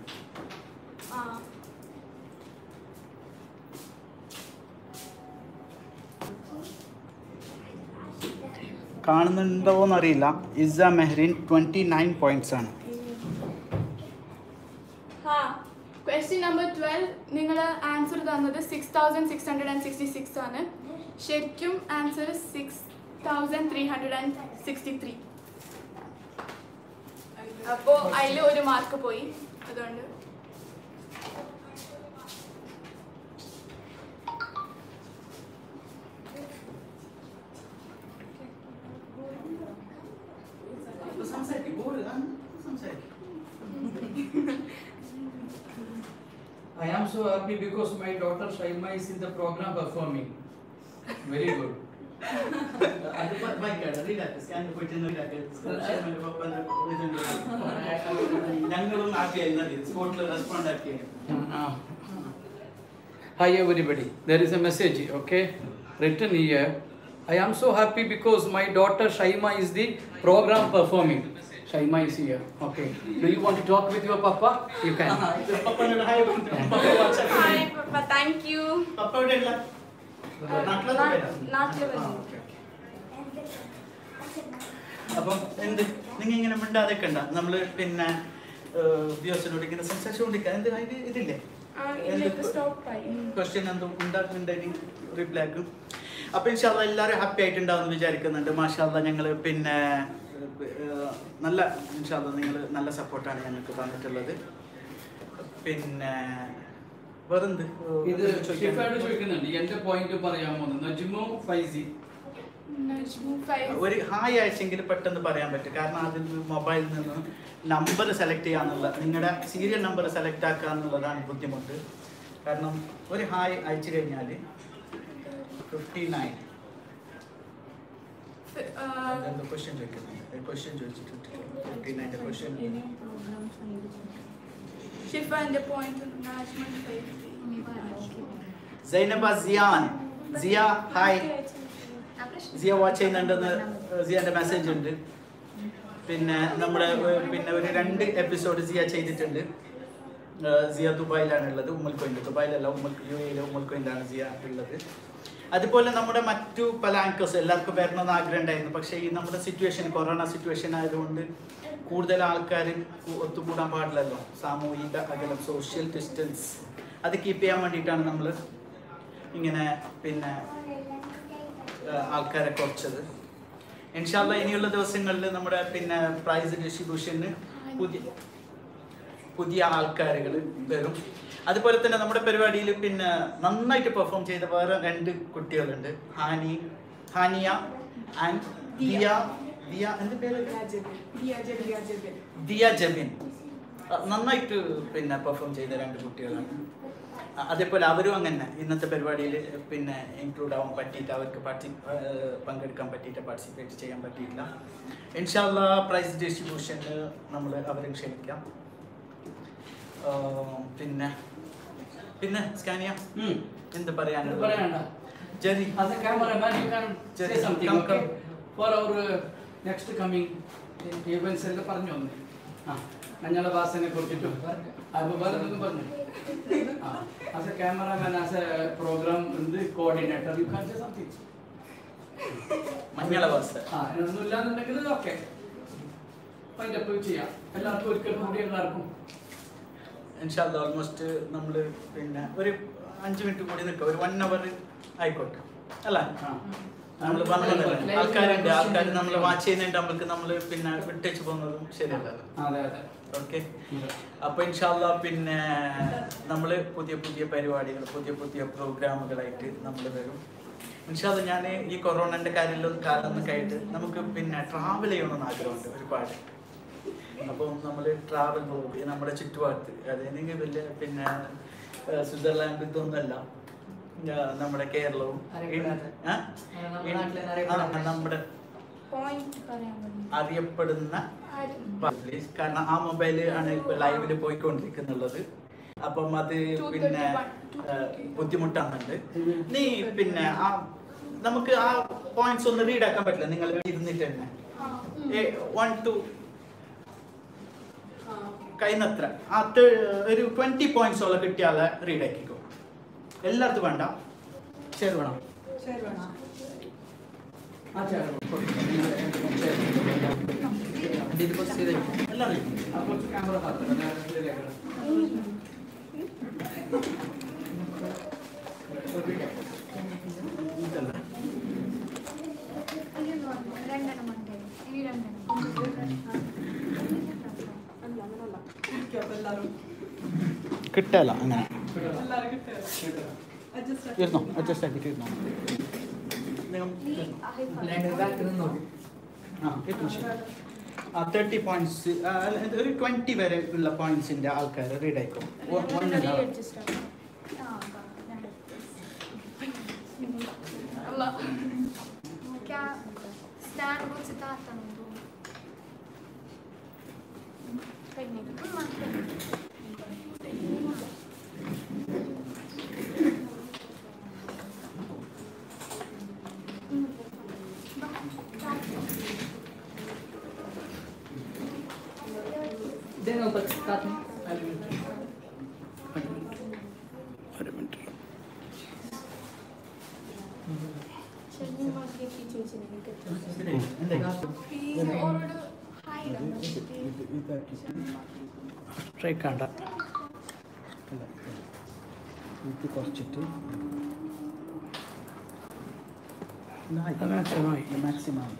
കാണുന്നുണ്ടോന്ന് അറിയില്ല. ഇസ മെഹ്റിൻ 29 പോയിന്റ്സ് ആണ്. ക്വസ്റ്റ്യൻ നമ്പർ 12 നിങ്ങൾ ആൻസർ തന്നത് 6666 ആണ്. ശരിക്കും ആൻസർ 6363. അപ്പോൾ അതിൽ ഒരു മാർക്ക് പോയി. അതുകൊണ്ട് I am so happy because my daughter Shaima is in the program performing. Very good. അത് വായിക്കാതെ റീഡാക്ക് സ്കാൻ പോയിട്ട് ഞങ്ങളും ആക്കിയായിരുന്നു സ്പോട്ടിൽ respond ആക്കിയായിരുന്നു. Hi everybody. There is a message, okay, written here. I am so happy because my daughter Shaima is the program performing. Shaima is here. Okay. Do you want to talk with your papa? You can. Hi Papa, thank you. പപ്പ എവിടെയുള്ള നാട്ടിൽ വന്നു. അപ്പം എന്ത് നിങ്ങൾ ഇങ്ങനെ മിണ്ടാതൊക്കെ ഉണ്ടോ? നമ്മള് പിന്നെ വ്യൂസിനോട് ഇങ്ങനെ സംസാരിച്ചുകൊണ്ടിരിക്കുക. എന്ത് അതിന് ഇതില്ലേ ക്വസ്റ്റ്യൻ എന്തും ഉണ്ടാക്കുന്നുണ്ടെങ്കിൽ റിപ്ലൈ ആക്കും. അപ്പം ഇൻഷാല്ലാ എല്ലാവരും ഹാപ്പി ആയിട്ടുണ്ടാവും വിചാരിക്കുന്നുണ്ട്. മാഷാല്ലാ ഞങ്ങൾ പിന്നെ നല്ല ഇൻഷാല്ലാ നിങ്ങൾ നല്ല സപ്പോർട്ടാണ് ഞങ്ങൾക്ക് തന്നിട്ടുള്ളത്. പിന്നെ വേറെന്ത് ഇത് ഷിഫാഡ് ചോദിക്കുന്നുണ്ട്. എന്റെ പോയിന്റ് പറയാമോ? നജ്മു ഫൈസി ഒരു ഹായ് അയച്ചെങ്കിൽ പെട്ടെന്ന് പറയാൻ പറ്റും. കാരണം അതിൽ മൊബൈലിൽ നിന്ന് നമ്പർ സെലക്ട് ചെയ്യാന്നുള്ള നിങ്ങളുടെ സീരിയൽ നമ്പർ സെലക്ട് ആക്കുക എന്നുള്ളതാണ് ബുദ്ധിമുട്ട്. കാരണം ഒരു ഹായ് അയച്ചു കഴിഞ്ഞാൽ 59 ക്വസ്റ്റ്യൻ ചോദിക്കുന്നുണ്ട്. ക്വസ്റ്റ്യൻ ചോദിച്ചിട്ടുണ്ട് 59 ക്വസ്റ്റ്യൻ. ഷിഫാന്റെ പോയിന്റ് സൈനബ സിയാൻ സിയ ഹായ്. സിയ വാച്ച് ചെയ്യുന്നുണ്ടെന്ന് സിയാന്റെ മെസ്സേജ് ഉണ്ട്. പിന്നെ നമ്മുടെ പിന്നെ ഒരു 2 എപ്പിസോഡ് സിയ ചെയ്തിട്ടുണ്ട്. സിയ ദുബായിലാണ് ഉള്ളത്. ഉമ്മൽക്കോയിൻ്റെ ദുബായിലല്ല UAE ഉമ്മൽക്കോയിലാണ് സിയ ഉള്ളത്. അതുപോലെ നമ്മുടെ മറ്റു പല ആങ്കേഴ്സ് എല്ലാവർക്കും വരണമെന്ന് ആഗ്രഹം ഉണ്ടായിരുന്നു. പക്ഷേ ഈ നമ്മുടെ സിറ്റുവേഷൻ കൊറോണ സിറ്റുവേഷൻ ആയതുകൊണ്ട് കൂടുതൽ ആൾക്കാർ ഒത്തുകൂടാൻ പാടില്ലല്ലോ. സാമൂഹിക അകലം സോഷ്യൽ ഡിസ്റ്റൻസ് അത് കീപ്പ് ചെയ്യാൻ വേണ്ടിയിട്ടാണ് നമ്മൾ ഇങ്ങനെ പിന്നെ ആൾക്കാരെ കുറച്ചത്. ഇൻഷാല്ലാ ഇനിയുള്ള ദിവസങ്ങളിൽ നമ്മുടെ പിന്നെ പ്രൈസ് ഡിസ്ട്രിബ്യൂഷന് പുതിയ ആൾക്കാരുകൾ വരും. അതുപോലെ തന്നെ നമ്മുടെ പരിപാടിയിൽ പിന്നെ നന്നായിട്ട് പെർഫോം ചെയ്ത വേറെ 2 കുട്ടികളുണ്ട്. ഹാനിയ ആൻഡ് ദിയ എന്ത് പേര്? ദിയ ജബിൻ. നന്നായിട്ട് പിന്നെ പെർഫോം ചെയ്ത 2 കുട്ടികളാണ്. അതേപോലെ അവരും അങ്ങനെ ഇന്നത്തെ പരിപാടിയിൽ പിന്നെ ഇൻക്ലൂഡ് ആവാൻ പറ്റിയിട്ട് അവർക്ക് പങ്കെടുക്കാൻ പറ്റിയിട്ട് പാർട്ടിസിപ്പേറ്റ് ചെയ്യാൻ പറ്റിയിട്ടില്ല. ഇൻഷാല്ല പ്രൈസ് ഡിസ്ട്രിബ്യൂഷനിൽ നമ്മൾ അവരെ ക്ഷണിക്കാം. പിന്നെ പിന്നെ സ്കാനിയ എന്ത് പറയാനുള്ളത്? Jerry, as a cameraman, you can Jerry, say something, come, okay? come. For our next coming events, പറഞ്ഞു ഒന്ന്. ഞങ്ങളുടെ ഭാഷനെ കുറിച്ചിട്ടും അതുപോലെ പറഞ്ഞു. As a cameraman, as a program coordinator, you can say something. മഞ്ഞള ഭാഷ. ഒന്നുമില്ലാന്നുണ്ടെങ്കിൽ ഓക്കെ അതിൻ്റെ അപ്പ് ചെയ്യാം. എല്ലാവർക്കും ഒരിക്കൽ കൂടി എല്ലാവർക്കും ഇൻഷാല്ല ഓൾമോസ്റ്റ് നമ്മൾ പിന്നെ ഒരു 5 മിനിറ്റ് കൂടി നിൽക്കാം. ഒരു 1 hour ആയിക്കോട്ടെ അല്ല നമ്മൾ പറഞ്ഞത് ആൾക്കാർ നമ്മൾ വാച്ച് ചെയ്യുന്നുണ്ട്. നമ്മൾ പിന്നെ വിട്ടേച്ച് പോകുന്നതും ശരിയല്ലല്ലോ. ഓക്കെ, അപ്പൊ ഇൻഷാല്ല പിന്നെ നമ്മൾ പുതിയ പരിപാടികൾ പുതിയ പ്രോഗ്രാമുകളായിട്ട് നമ്മൾ വരും ഇൻഷാല്ല. ഞാൻ ഈ കൊറോണന്റെ കാലമൊക്കെ ആയിട്ട് നമുക്ക് പിന്നെ ട്രാവൽ ചെയ്യണമെന്ന് ആഗ്രഹമുണ്ട് ഒരുപാട്. അപ്പം നമ്മൾ ട്രാവൽ പോയി നമ്മുടെ ചുറ്റുപാടത്ത് അതെനിക്ക് വലിയ പിന്നെ സ്വിറ്റ്സർലാൻഡ് ഇതൊന്നുമല്ല, നമ്മുടെ കേരളവും നമ്മുടെ അറിയപ്പെടുന്ന പ്ലേസ്. കാരണം ആ മൊബൈൽ ആണ് ഇപ്പൊ ലൈവില് പോയിക്കൊണ്ടിരിക്കുന്നുള്ളത്. അപ്പം അത് പിന്നെ ബുദ്ധിമുട്ടാണുണ്ട്. നീ പിന്നെ നമുക്ക് ആ പോയിന്റ്സ് ഒന്ന് റീഡ് ആക്കാൻ പറ്റില്ല നിങ്ങൾ ഇരുന്നിട്ട് തന്നെ 1 to കഴിയുന്നത്ര ഒരു 20 പോയിന്റ്സോളം കിട്ടിയാൽ റീഡ് ആക്കിക്കോ. എല്ലായിടത്തും വേണ്ട, ഷെയർ വേണം. ക്യാമറ കിട്ടല അങ്ങനെ ഇരുന്നോ, അഡ്ജസ്റ്റ് ആക്കിയിട്ട് ഇരുന്നോ. ആ 30 പോയിന്റ്സ് ഒരു 20 വരെ ഉള്ള പോയിന്റ്സിന്റെ ആൾക്കാർ റീഡ് ആയിക്കോ. സ്ട്രൈക്ക് ആണ്ട ഇത് കുറച്ചിട്ട് മാക്സിമം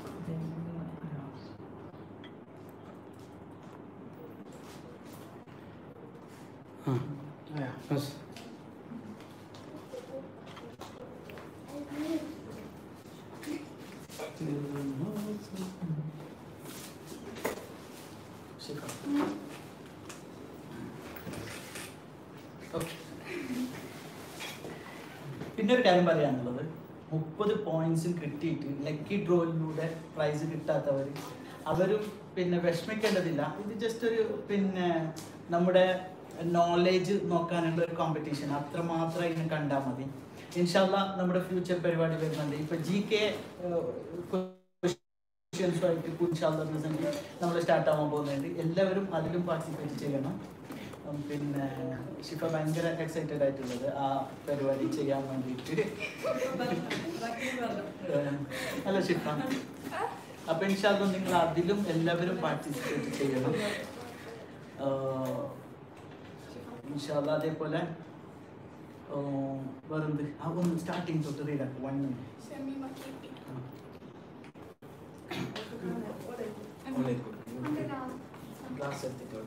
പിന്നെ ഒരു കാര്യം പറയാനുള്ളത്, 30 പോയിന്റ്സും കിട്ടിയിട്ട് ലക്കി ഡ്രോയിലൂടെ പ്രൈസ് കിട്ടാത്തവർ അവരും പിന്നെ വിഷമിക്കേണ്ടതില്ല. ഇത് ജസ്റ്റ് ഒരു പിന്നെ നമ്മുടെ നോളേജ് നോക്കാനുള്ള ഒരു കോമ്പറ്റീഷൻ, അത്രമാത്രം ഇതിനെ കണ്ടാൽ മതി. ഇൻഷാല്ല നമ്മുടെ ഫ്യൂച്ചർ പരിപാടി വരുന്നുണ്ട്. ഇപ്പൊ GK നമ്മൾ സ്റ്റാർട്ട് ആവാൻ പോകുന്നുണ്ട്. എല്ലാവരും അതിലും പാർട്ടിസിപ്പേറ്റ് ചെയ്യണം. പിന്നെ ഷിഫ ഭയങ്കര എക്സൈറ്റഡ് ആയിട്ടുള്ളത് ആ പരിപാടി ചെയ്യാൻ വേണ്ടിയിട്ട്. അല്ല ഷിഫ, അപ്പൊ ഇൻഷാല്ല നിങ്ങൾ അതിലും എല്ലാവരും പാർട്ടിസിപ്പേറ്റ് ചെയ്യണം ഇൻഷാല്ല. അതേപോലെ വേറെന്ത് ഒന്ന് സ്റ്റാർട്ടിങ് തൊട്ട് റീഡ് ആക്കും 1 minute. ക്ലാസ് എടുത്തിട്ടോ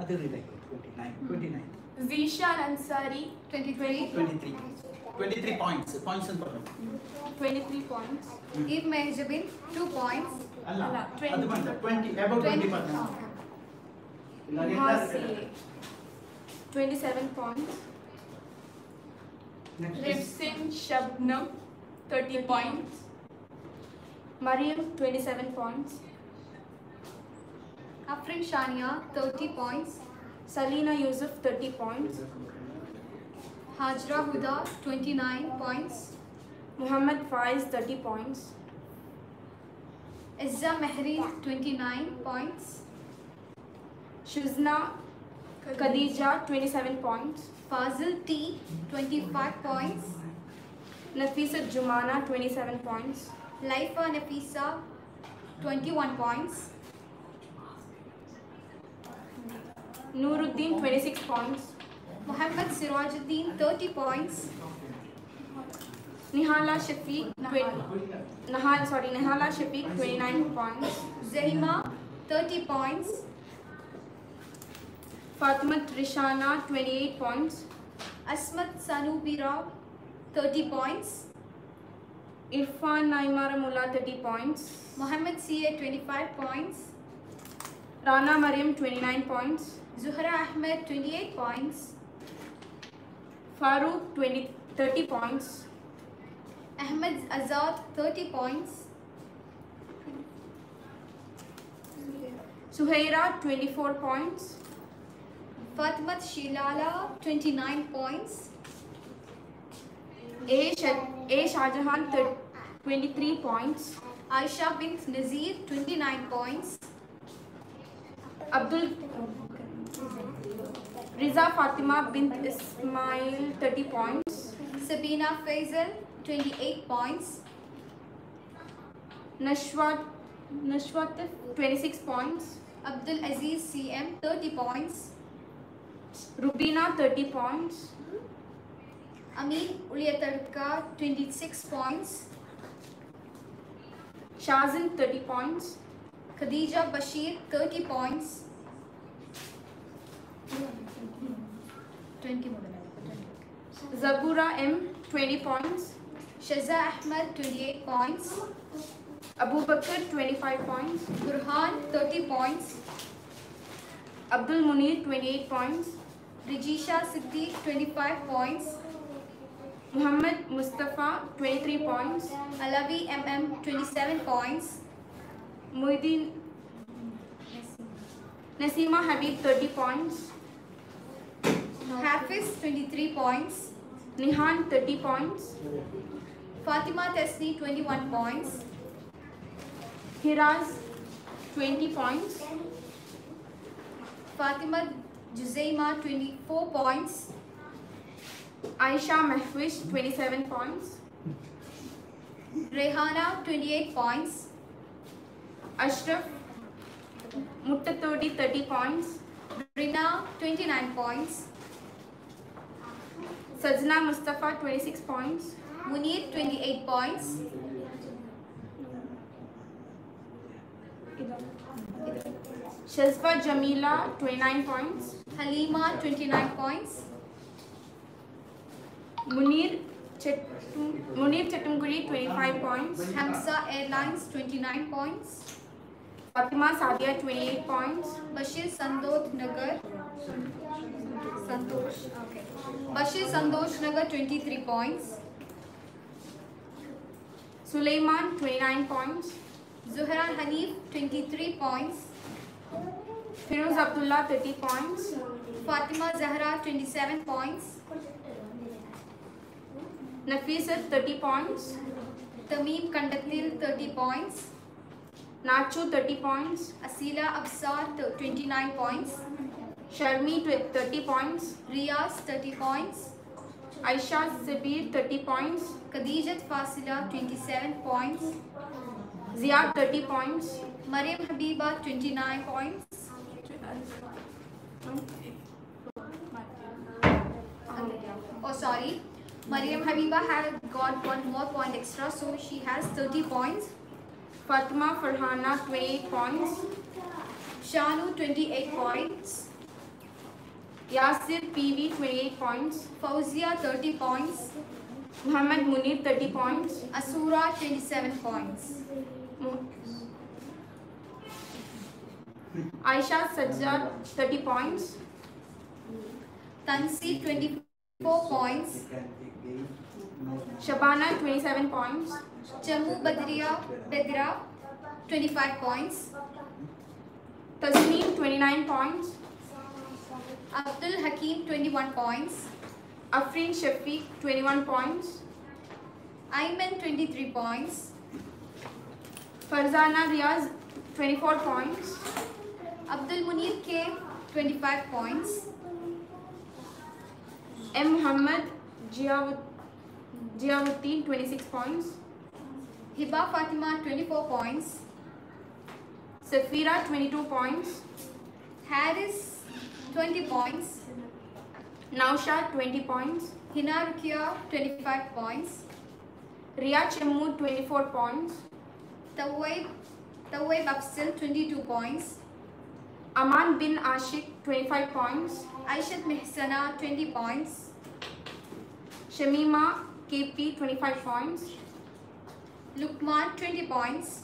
അത് റീഡ് ആയിക്കോ. 29 Zishan Ansari 23 points. Points and 23 points. Eve Mehjabin 2 points. അല്ല അല്ല, അത് വേണ്ട 20 above 20 പറഞ്ഞു Muhasi, 27 points. Rifsin Shabnam, 30 points. Mariam, 27 points. Afrin Shania, 30 points. Salina Yusuf, 30 points. Hajra Huda, 29 points. Muhammad Faiz, 30 points. Izza Mehri, 29 points. Shuzna Khadija, 27 points. Fazil T, 25 points. Nafisa Jumana, 27 points. Laifa Nafisa, 21 points. Nuruddin, 26 points. Muhammad Sirajuddin, 30 points. Nihala Shafiq, Nihala Shafiq, 29 points. Zahima, 30 points. Fatima Trishana, 28 points. Asmat Sanubira, 30 points. Irfan Naimara Mullah, 30 points. Muhammad CA, 25 points. Rana Mariam, 29 points. Zuhra Ahmed, 28 points. Farooq, 30 points. Ahmed Azad, 30 points. Suhaira, 24 points. Fatmat Shilala, 29 points. A. Shahjahan, 23 points. Aisha bint Nazir, 29 points. Riza Fatima bint Ismail, 30 points. Sabina Faisal, 28 points. Nashwat, 26 points. Abdul Aziz CM, 30 points. Rubina, 30 points. Amin Uliyatarka, 26 points. Shazin, 30 points. Khadija Bashir, 30 points. 20 more. Zabura M, 20 points. Shaza Ahmed, 28 points. Abu Bakr, 25 points. Burhan, 30 points. Abdul Munir, 28 points. Rijisha Siddiq, 25 points. Muhammad Mustafa, 23 points. Alavi MM, 27 points. Muhyiddin Nasima Habib, 30 points. Hafiz, 23 points. Nihan, 30 points. Fatima Tesni, 21 points. Hiraz, 20 points. Fatima Juzaima, 24 points. Aisha Mahwish, 27 points. Rehana, 28 points. Ashraf Muttatodi, 30 points. Rina, 29 points. Sajna Mustafa, 26 points. Munir, 28 points. Shazfa Jamila, 29 points. Halima, 29 points. Munir Chattumguri, 25 points. Hamza Airlines, 29 points. Fatima Sadia, 28 points. Bashir Sandosh Nagar. Bashir Sandosh Nagar, 23 points. Sulaiman, 29 points. Zuhra Hanif, 23 points. Firoz Abdullah, 30 points. Fatima Zahra, 27 points. Nafisat, 30 points. Tamim Kandatil, 30 points. Nacho, 30 points. Asila Absar, 29 points. Sharmi, 30 points. Riyaz, 30 points. Aisha Sabir, 30 points. Khadijat Fasila, 27 points. Ziad, 30 points. Mariam Habiba, 29 points. Oh, sorry. Mariam Habiba had got one more point extra, so she has 30 points. Fatima Farhana, 28 points. Shanu, 28 points. Yasir PV, 28 points. Fauzia, 30 points. Muhammad Munir, 30 points. Asura, 27 points. Aisha Sajjad 30 points. Tansi 24 points. Shabana 27 points. Jammu Bedra 25 points. Tasneem 29 points. Abdul Hakim 21 points. Afrin Shafiq 21 points. Ayman 23 points. Farzana Riaz 24 points. Abdul Munir K 25 points. M. Muhammad Jiawuddin 26 points. Hiba Fatima 24 points. Safira 22 points. Harris 20 points. Naushad 20 points. Hina Rukia 25 points. Ria Chemmu 24 points. Tawwaib Afzal 22 points. Aman bin Ashik 25 points. Aishat Mehsana 20 points. Shamima KP 25 points. Lukman 20 points.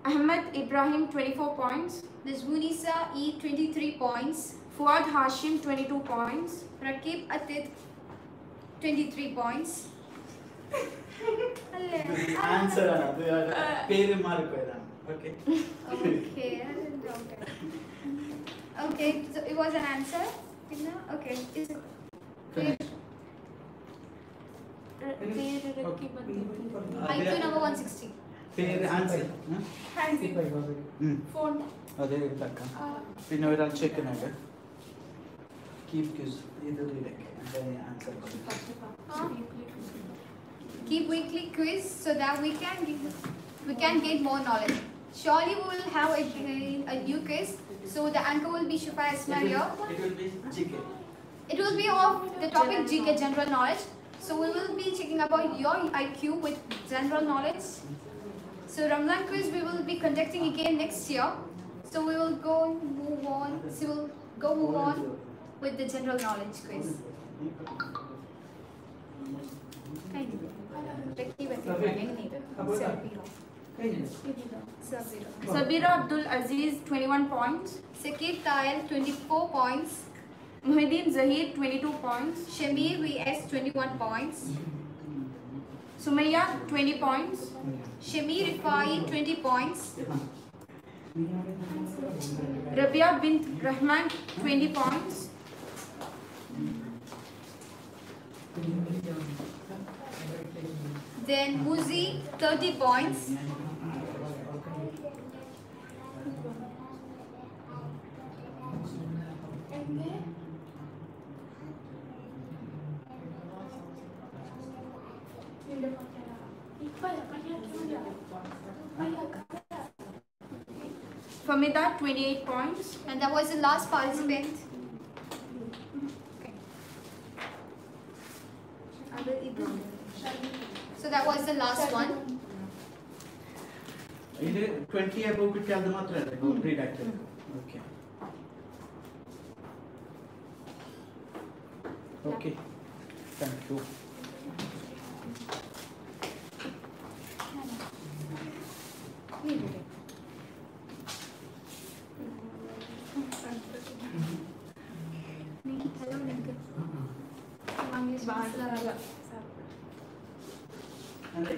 Ahmed Ibrahim 24 points. Nazmunisa E 23 points. Fuad Hashim 22 points. Rakib Atid 23 points. Answer ആണ് അത് പേര് മാറിപ്പോയതാണ്. Okay Okay, so it was an answer. Okay. IQ number 160. പേര് ആൻസർ Phone. അതെ എടുത്താക്കാം. പിന്നെ ഒരാൾ ചെക്കുന്നുണ്ട്. കീപ് ക്യൂസ് ഇത് റീഡൊക്കെ answer Keep weekly quiz so that we can get more knowledge. Surely we will have a new quiz. So the anchor will be Shifa Ismail here. It will be GK. It will be of the topic GK, general knowledge. So we will be checking about your IQ with general knowledge. So Ramadan quiz we will be conducting again next year. So we will move on with the general knowledge quiz. Sabira Abdul Aziz 21 points. Sakib Tayal 24 points. Muhyiddin Zahid 22 points. Shamir VS 21 points. Sumayya 20 points. Shamir Rifai 20 points. Rabia bint Rahman 20 points. Then Muzi 30 points. Famida 28 points. And that was the last participant. So that was the last one. ഇത് 20 above കിട്ടിയാൽ അത് മാത്രമല്ലേ read act. Okay okay thank you. അതെ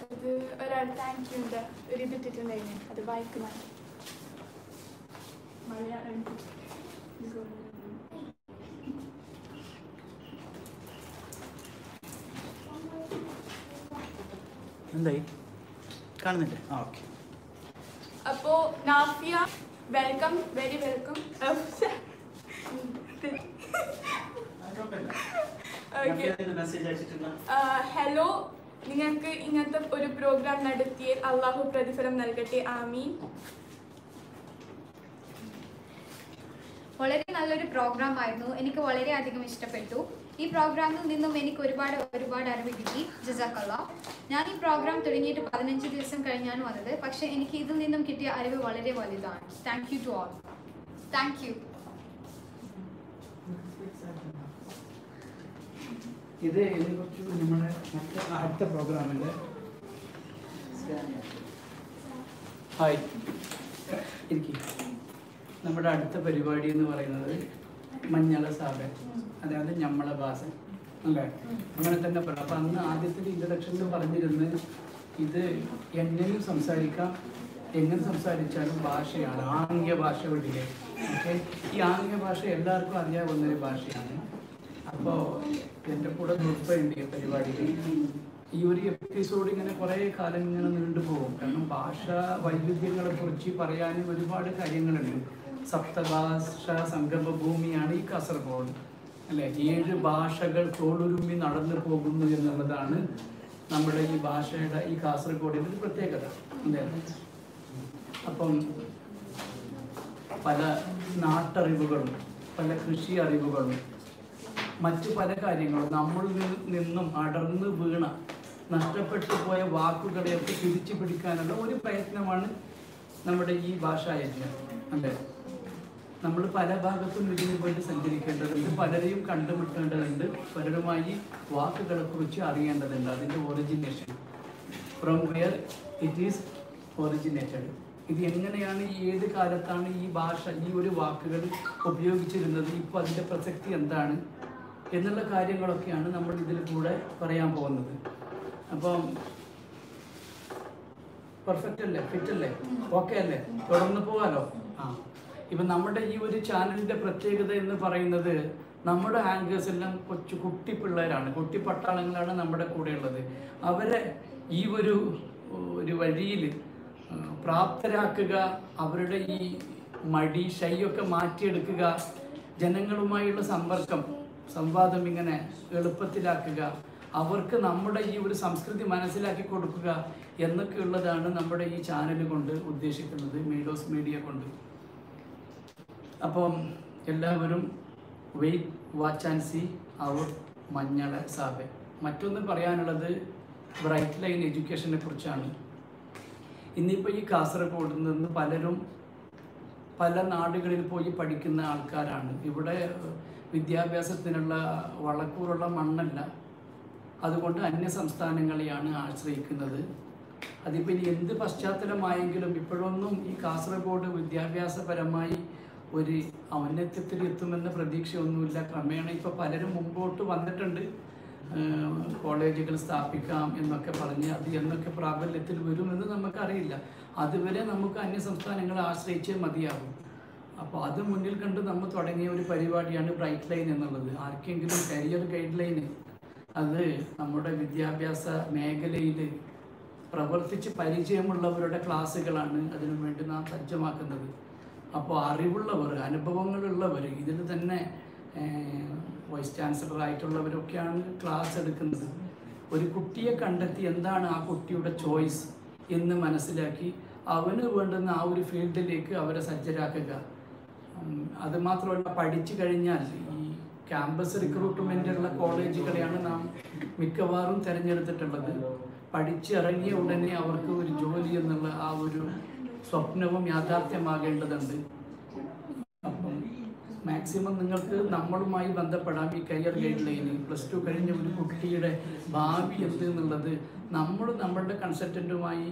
അത് ഒരാൾ താങ്ക് യു ഉണ്ട് ഒരു ഇതിട്ടിട്ടുണ്ടായിരുന്നു അത് വായിക്കുന്നുണ്ട് മലയാളം എന്തായി കാണുന്നില്ലേ? ആ ഓക്കെ. അപ്പോൾ Nafiya welcome, very welcome. Message അയച്ചിട്ടില്ല. ഹലോ, നിങ്ങൾക്ക് ഇങ്ങനത്തെ ഒരു പ്രോഗ്രാം നടത്തിയ അള്ളാഹു പ്രതിഫലം നൽകട്ടെ, ആമീൻ. വളരെ നല്ലൊരു പ്രോഗ്രാം ആയിരുന്നു. എനിക്ക് വളരെയധികം ഇഷ്ടപ്പെട്ടു. ഈ പ്രോഗ്രാമിൽ നിന്നും എനിക്ക് ഒരുപാട് അറിവ് കിട്ടി. ജസാക്കല്ലാ. ഞാൻ ഈ പ്രോഗ്രാം തുടങ്ങിയിട്ട് 15 ദിവസം കഴിഞ്ഞാണ് വന്നത്. പക്ഷേ എനിക്ക് ഇതിൽ നിന്നും കിട്ടിയ അറിവ് വളരെ വലുതാണ്. Thank you to all. Thank you. ഇത് ഇതിനെക്കുറിച്ച് നമ്മുടെ അടുത്ത പ്രോഗ്രാമിൻ്റെ ഹായ്, എനിക്ക് നമ്മുടെ അടുത്ത പരിപാടി എന്ന് പറയുന്നത് മഞ്ഞള സാബ, അതായത് ഞമ്മളെ ഭാഷ അല്ലേ, അങ്ങനെ തന്നെ പറയാം. അപ്പം അന്ന് ആദ്യത്തെ ഇൻട്രഡക്ഷനിൽ പറഞ്ഞിരുന്ന് ഇത് എങ്ങനെയും സംസാരിക്കാം, എങ്ങനെ സംസാരിച്ചാലും ഭാഷയാണ്, ആംഗ്യ ഭാഷ വഴിയെ. ഓക്കെ, ഈ ആംഗ്യ ഭാഷ എല്ലാവർക്കും അറിയാവുന്നൊരു ഭാഷയാണ്. അപ്പോൾ എൻ്റെ കൂടെ ഉൾപ്പെടേണ്ട ഈ പരിപാടിയിൽ ഈ ഒരു എപ്പിസോഡ് ഇങ്ങനെ കുറേ കാലം ഇങ്ങനെ നീണ്ടുപോകും. കാരണം ഭാഷാ വൈവിധ്യങ്ങളെ കുറിച്ച് പറയാനും ഒരുപാട് കാര്യങ്ങളുണ്ട്. സപ്തഭാഷ സംഗമ ഭൂമിയാണ് ഈ കാസർഗോഡ് അല്ലേ. 7 ഭാഷകൾ തോളുരുമ്മി നടന്നു പോകുന്നു എന്നുള്ളതാണ് നമ്മുടെ ഈ ഭാഷയുടെ, ഈ കാസർഗോഡിൻ്റെ ഒരു പ്രത്യേകത അല്ലേ. അപ്പം പല നാട്ടറിവുകളും പല കൃഷി അറിവുകളും മറ്റു പല കാര്യങ്ങളും നമ്മളിൽ നിന്നും അടർന്നു വീണ നഷ്ടപ്പെട്ടു പോയ വാക്കുകളെയൊക്കെ തിരിച്ചു പിടിക്കാനുള്ള ഒരു പ്രയത്നമാണ് നമ്മുടെ ഈ ഭാഷായജ്ഞം അല്ലേ. നമ്മൾ പല ഭാഗത്തും ഇതിനു വേണ്ടി സഞ്ചരിക്കേണ്ടതുണ്ട്, പലരെയും കണ്ടുമുട്ടേണ്ടതുണ്ട്, പലരുമായി വാക്കുകളെ കുറിച്ച് അറിയേണ്ടതുണ്ട്. അതിൻ്റെ origination, from where it is originated, ഇത് എങ്ങനെയാണ്, ഏത് കാലത്താണ് ഈ ഭാഷ, ഈ ഒരു വാക്കുകൾ ഉപയോഗിച്ചിരുന്നത്, ഇപ്പോൾ അതിൻ്റെ പ്രസക്തി എന്താണ് എന്നുള്ള കാര്യങ്ങളൊക്കെയാണ് നമ്മൾ ഇതിൽ കൂടെ പറയാൻ പോകുന്നത്. അപ്പം പെർഫെക്റ്റ് അല്ലേ, ഫിറ്റ് അല്ലേ, ഓക്കെ അല്ലേ, തുടർന്ന് പോകാലോ. ഇപ്പം നമ്മുടെ ഈ ഒരു ചാനലിൻ്റെ പ്രത്യേകത എന്ന് പറയുന്നത് നമ്മുടെ ആങ്കേഴ്സ് എല്ലാം കുട്ടി പിള്ളേരാണ്, കുട്ടി പട്ടാളങ്ങളാണ് നമ്മുടെ കൂടെ ഉള്ളത്. അവരെ ഈ ഒരു വഴിയിൽ പ്രാപ്തരാക്കുക, അവരുടെ ഈ മടി ഷൈയൊക്കെ മാറ്റിയെടുക്കുക, ജനങ്ങളുമായുള്ള സംവാദം ഇങ്ങനെ എളുപ്പത്തിലാക്കുക, അവർക്ക് നമ്മുടെ ഈ ഒരു സംസ്കൃതി മനസ്സിലാക്കി കൊടുക്കുക എന്നൊക്കെയുള്ളതാണ് നമ്മുടെ ഈ ചാനൽ കൊണ്ട് ഉദ്ദേശിക്കുന്നത്, മീഡോസ് മീഡിയ കൊണ്ട്. അപ്പം എല്ലാവരും wait, watch and see our Manjala Saba. മറ്റൊന്ന് പറയാനുള്ളത് ബ്രൈറ്റ് ലൈൻ എഡ്യൂക്കേഷനെ കുറിച്ചാണ്. ഇന്നിപ്പോൾ ഈ കാസർഗോഡ് നിന്ന് പലരും പല നാടുകളിൽ പോയി പഠിക്കുന്ന ആൾക്കാരാണ്. ഇവിടെ വിദ്യാഭ്യാസത്തിനുള്ള വളക്കൂറുള്ള മണ്ണല്ല, അതുകൊണ്ട് അന്യ സംസ്ഥാനങ്ങളെയാണ് ആശ്രയിക്കുന്നത്. അതിപ്പോൾ ഇനി എന്ത് പശ്ചാത്തലമായെങ്കിലും ഇപ്പോഴൊന്നും ഈ കാസർഗോഡ് വിദ്യാഭ്യാസപരമായി ഒരു ഔന്നത്യത്തിൽ എത്തുമെന്ന പ്രതീക്ഷയൊന്നുമില്ല. ക്രമേണ ഇപ്പോൾ പലരും മുമ്പോട്ട് വന്നിട്ടുണ്ട്, കോളേജുകൾ സ്ഥാപിക്കാം എന്നൊക്കെ പറഞ്ഞ് അത് എന്നൊക്കെ പ്രാബല്യത്തിൽ വരുമെന്ന് നമുക്കറിയില്ല. അതുവരെ നമുക്ക് അന്യ സംസ്ഥാനങ്ങളെ ആശ്രയിച്ചേ മതിയാകും. അപ്പോൾ അത് മുന്നിൽ കണ്ട് നമ്മൾ തുടങ്ങിയ ഒരു പരിപാടിയാണ് ബ്രൈറ്റ് ലൈൻ എന്നുള്ളത്. ആർക്കെങ്കിലും കരിയർ ഗൈഡ് ലൈന്, അത് നമ്മുടെ വിദ്യാഭ്യാസ മേഖലയിൽ പ്രവർത്തിച്ച് പരിചയമുള്ളവരുടെ ക്ലാസ്സുകളാണ് അതിനു വേണ്ടി നാം സജ്ജമാക്കുന്നത്. അപ്പോൾ അറിവുള്ളവർ, അനുഭവങ്ങളുള്ളവർ, ഇതിൽ തന്നെ വൈസ് ചാൻസലറായിട്ടുള്ളവരൊക്കെയാണ് ക്ലാസ് എടുക്കുന്നത്. ഒരു കുട്ടിയെ കണ്ടെത്തി എന്താണ് ആ കുട്ടിയുടെ ചോയ്സ് എന്ന് മനസ്സിലാക്കി അവന് വേണ്ടുന്ന ആ ഒരു ഫീൽഡിലേക്ക് അവരെ സജ്ജരാക്കുക. അതുമാത്രമല്ല, പഠിച്ചു കഴിഞ്ഞാൽ ഈ ക്യാമ്പസ് റിക്രൂട്ട്മെൻറ്റുള്ള കോളേജുകളെയാണ് നാം മിക്കവാറും തിരഞ്ഞെടുത്തിട്ടുള്ളത്. പഠിച്ചിറങ്ങിയ ഉടനെ അവർക്ക് ഒരു ജോലി എന്നുള്ള ആ ഒരു സ്വപ്നവും യാഥാർത്ഥ്യമാകേണ്ടതുണ്ട്. അപ്പം മാക്സിമം നിങ്ങൾക്ക് നമ്മളുമായി ബന്ധപ്പെടാം. ഈ കരിയർ ഗൈഡ് ലൈന് +2 കഴിഞ്ഞ ഒരു കുട്ടിയുടെ ഭാവി എന്ത് എന്നുള്ളത് നമ്മളുടെ കൺസൾട്ടൻറ്റുമായി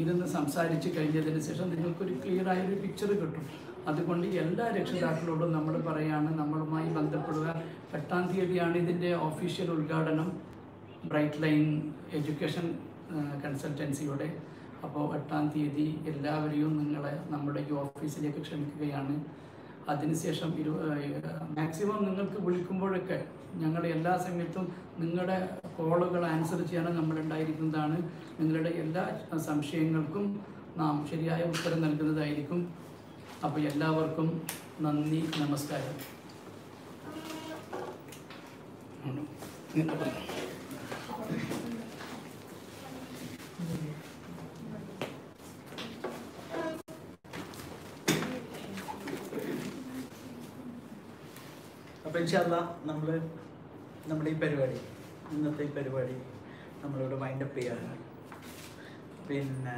ഇരുന്ന് സംസാരിച്ച് കഴിഞ്ഞതിന് ശേഷം നിങ്ങൾക്കൊരു ക്ലിയറായൊരു പിക്ചർ കിട്ടും. അതുകൊണ്ട് എല്ലാ രക്ഷിതാക്കളോടും നമ്മൾ പറയാണ്, നമ്മളുമായി ബന്ധപ്പെടുക. 8-ാം തീയതിയാണ് ഇതിൻ്റെ ഒഫീഷ്യൽ ഉദ്ഘാടനം, ബ്രൈറ്റ് ലൈൻ എഡ്യൂക്കേഷൻ കൺസൾട്ടൻസിയുടെ. അപ്പോൾ 8-ാം തീയതി എല്ലാവരെയും നമ്മുടെ ഈ ഓഫീസിലേക്ക് ക്ഷണിക്കുകയാണ്. അതിനുശേഷം മാക്സിമം നിങ്ങൾക്ക് വിളിക്കുമ്പോഴൊക്കെ ഞങ്ങൾ എല്ലാ സമയത്തും നിങ്ങളുടെ കോളുകൾ ആൻസർ ചെയ്യാൻ നമ്മളുണ്ടായിരിക്കുന്നതാണ്. നിങ്ങളുടെ എല്ലാ സംശയങ്ങൾക്കും നാം ശരിയായ ഉത്തരം നൽകുന്നതായിരിക്കും. അപ്പോൾ എല്ലാവർക്കും നന്ദി, നമസ്കാരം. അപ്പോൾ ഇൻഷാ അല്ലാഹ് നമ്മുടെ ഈ പരിപാടി, ഇന്നത്തെ ഈ പരിപാടി നമ്മളിവിടെ വൈൻഡപ്പ് ചെയ്യാനാണ്. പിന്നെ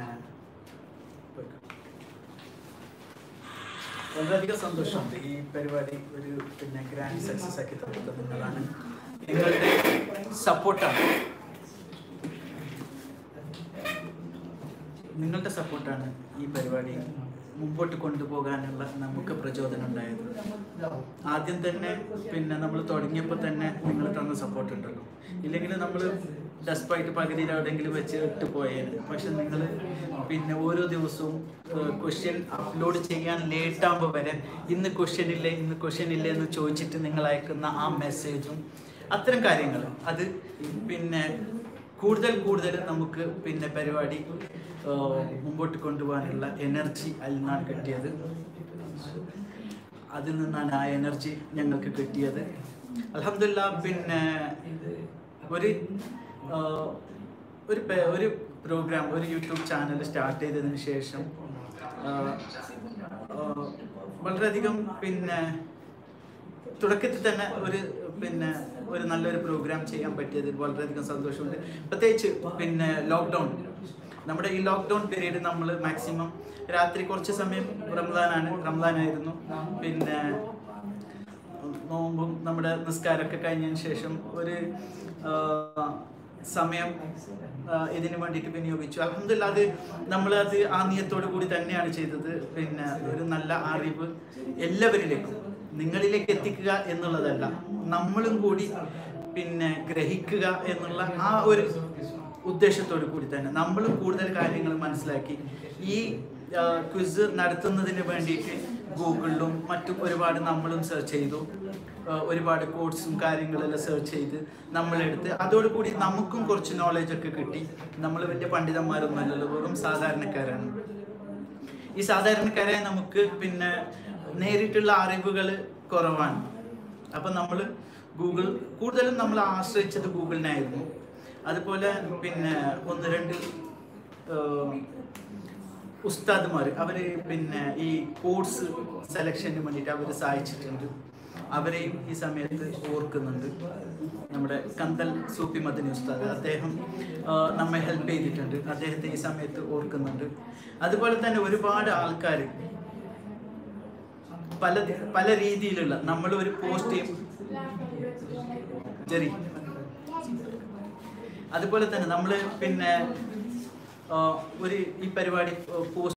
വളരെയധികം സന്തോഷമുണ്ട് ഈ പരിപാടി ഒരു ഗ്രാൻഡ് സക്സസ് ആക്കി തന്നത് നിങ്ങളാണ്, നിങ്ങളുടെ സപ്പോർട്ടാണ്. നിങ്ങളുടെ സപ്പോർട്ടാണ് ഈ പരിപാടി മുമ്പോട്ട് കൊണ്ടുപോകാനുള്ള നമുക്ക് പ്രചോദനം ഉണ്ടായത്. ആദ്യം തന്നെ പിന്നെ നമ്മൾ തുടങ്ങിയപ്പോൾ തന്നെ നിങ്ങൾ തന്ന സപ്പോർട്ട് ഉണ്ടല്ലോ, ഇല്ലെങ്കിൽ നമ്മൾ ഡെസ്പായിട്ട് പകുതിയിൽ എവിടെയെങ്കിലും വെച്ച് ഇട്ട് പോയേനെ. പക്ഷെ നിങ്ങൾ പിന്നെ ഓരോ ദിവസവും ക്വസ്റ്റ്യൻ അപ്ലോഡ് ചെയ്യാൻ ലേറ്റാകുമ്പോൾ വരെ ഇന്ന് ക്വസ്റ്റ്യൻ ഇല്ലേ എന്ന് ചോദിച്ചിട്ട് നിങ്ങൾ അയക്കുന്ന ആ മെസ്സേജും അത്തരം കാര്യങ്ങൾ അത് പിന്നെ കൂടുതൽ നമുക്ക് പിന്നെ പരിപാടി മുമ്പോട്ട് കൊണ്ടുപോകാനുള്ള എനർജി അതിൽ നിന്നാണ് കിട്ടിയത്. അതിൽ നിന്നാണ് ആ എനർജി ഞങ്ങൾക്ക് കിട്ടിയത്. അൽഹംദുലില്ലാ. പിന്നെ ഒരു പ്രോഗ്രാം, ഒരു യൂട്യൂബ് ചാനൽ സ്റ്റാർട്ട് ചെയ്തതിന് ശേഷം വളരെയധികം പിന്നെ തുടക്കത്തിൽ തന്നെ ഒരു നല്ലൊരു പ്രോഗ്രാം ചെയ്യാൻ പറ്റിയതിൽ വളരെയധികം സന്തോഷമുണ്ട്. പ്രത്യേകിച്ച് പിന്നെ നമ്മുടെ ഈ ലോക്ക്ഡൗൺ പീരീഡ് നമ്മൾ മാക്സിമം രാത്രി കുറച്ച് സമയം റംസാനായിരുന്നു. പിന്നെ നോമ്പും നമ്മുടെ നിസ്കാരമൊക്കെ കഴിഞ്ഞതിന് ശേഷം ഒരു സമയം ഇതിന് വേണ്ടിയിട്ട് വിനിയോഗിച്ചു. അൽഹംദുലില്ലാ. നമ്മളത് ആ നിയത്തോടു കൂടി തന്നെയാണ് ചെയ്തത്. പിന്നെ ഒരു നല്ല അറിവ് എല്ലാവരിലേക്കും നിങ്ങളിലേക്ക് എത്തിക്കുക എന്നുള്ളതല്ല, നമ്മളും കൂടി പിന്നെ ഗ്രഹിക്കുക എന്നുള്ള ആ ഒരു ഉദ്ദേശത്തോടു കൂടി തന്നെ നമ്മളും കൂടുതൽ കാര്യങ്ങൾ മനസ്സിലാക്കി. ഈ ക്വിസ് നടത്തുന്നതിന് വേണ്ടിയിട്ട് ഗൂഗിളിലും മറ്റും ഒരുപാട് നമ്മളും സെർച്ച് ചെയ്തു. ഒരുപാട് കോഴ്സും കാര്യങ്ങളെല്ലാം സെർച്ച് ചെയ്ത് നമ്മളെടുത്ത് അതോടുകൂടി നമുക്കും കുറച്ച് നോളജൊക്കെ കിട്ടി. നമ്മൾ വലിയ പണ്ഡിതന്മാരൊന്നും അല്ലല്ലോ, വെറും സാധാരണക്കാരാണ്. ഈ സാധാരണക്കാരായ നമുക്ക് പിന്നെ നേരിട്ടുള്ള അറിവുകൾ കുറവാണ്. അപ്പം നമ്മൾ കൂടുതലും നമ്മൾ ആശ്രയിച്ചത് ഗൂഗിളിനായിരുന്നു. അതുപോലെ പിന്നെ 1-2 ഉസ്താദ്മാർ അവർ പിന്നെ ഈ കോഴ്സ് സെലക്ഷന് വേണ്ടിയിട്ട് അവർ സഹായിച്ചിട്ടുണ്ട്. അവരെയും ഈ സമയത്ത് ഓർക്കുന്നുണ്ട്. നമ്മുടെ കന്തൽ സൂപ്പി മദനി ഉസ്താദ്, അദ്ദേഹം നമ്മെ ഹെൽപ്പ് ചെയ്തിട്ടുണ്ട്. അദ്ദേഹത്തെ ഈ സമയത്ത് ഓർക്കുന്നുണ്ട്. അതുപോലെ തന്നെ ഒരുപാട് ആൾക്കാർ പല രീതിയിലുള്ള നമ്മൾ ഒരു പോസ്റ്റ് ചെയ്യും. അതുപോലെ തന്നെ നമ്മൾ പിന്നെ ഈ പരിപാടി പോസ്റ്റ്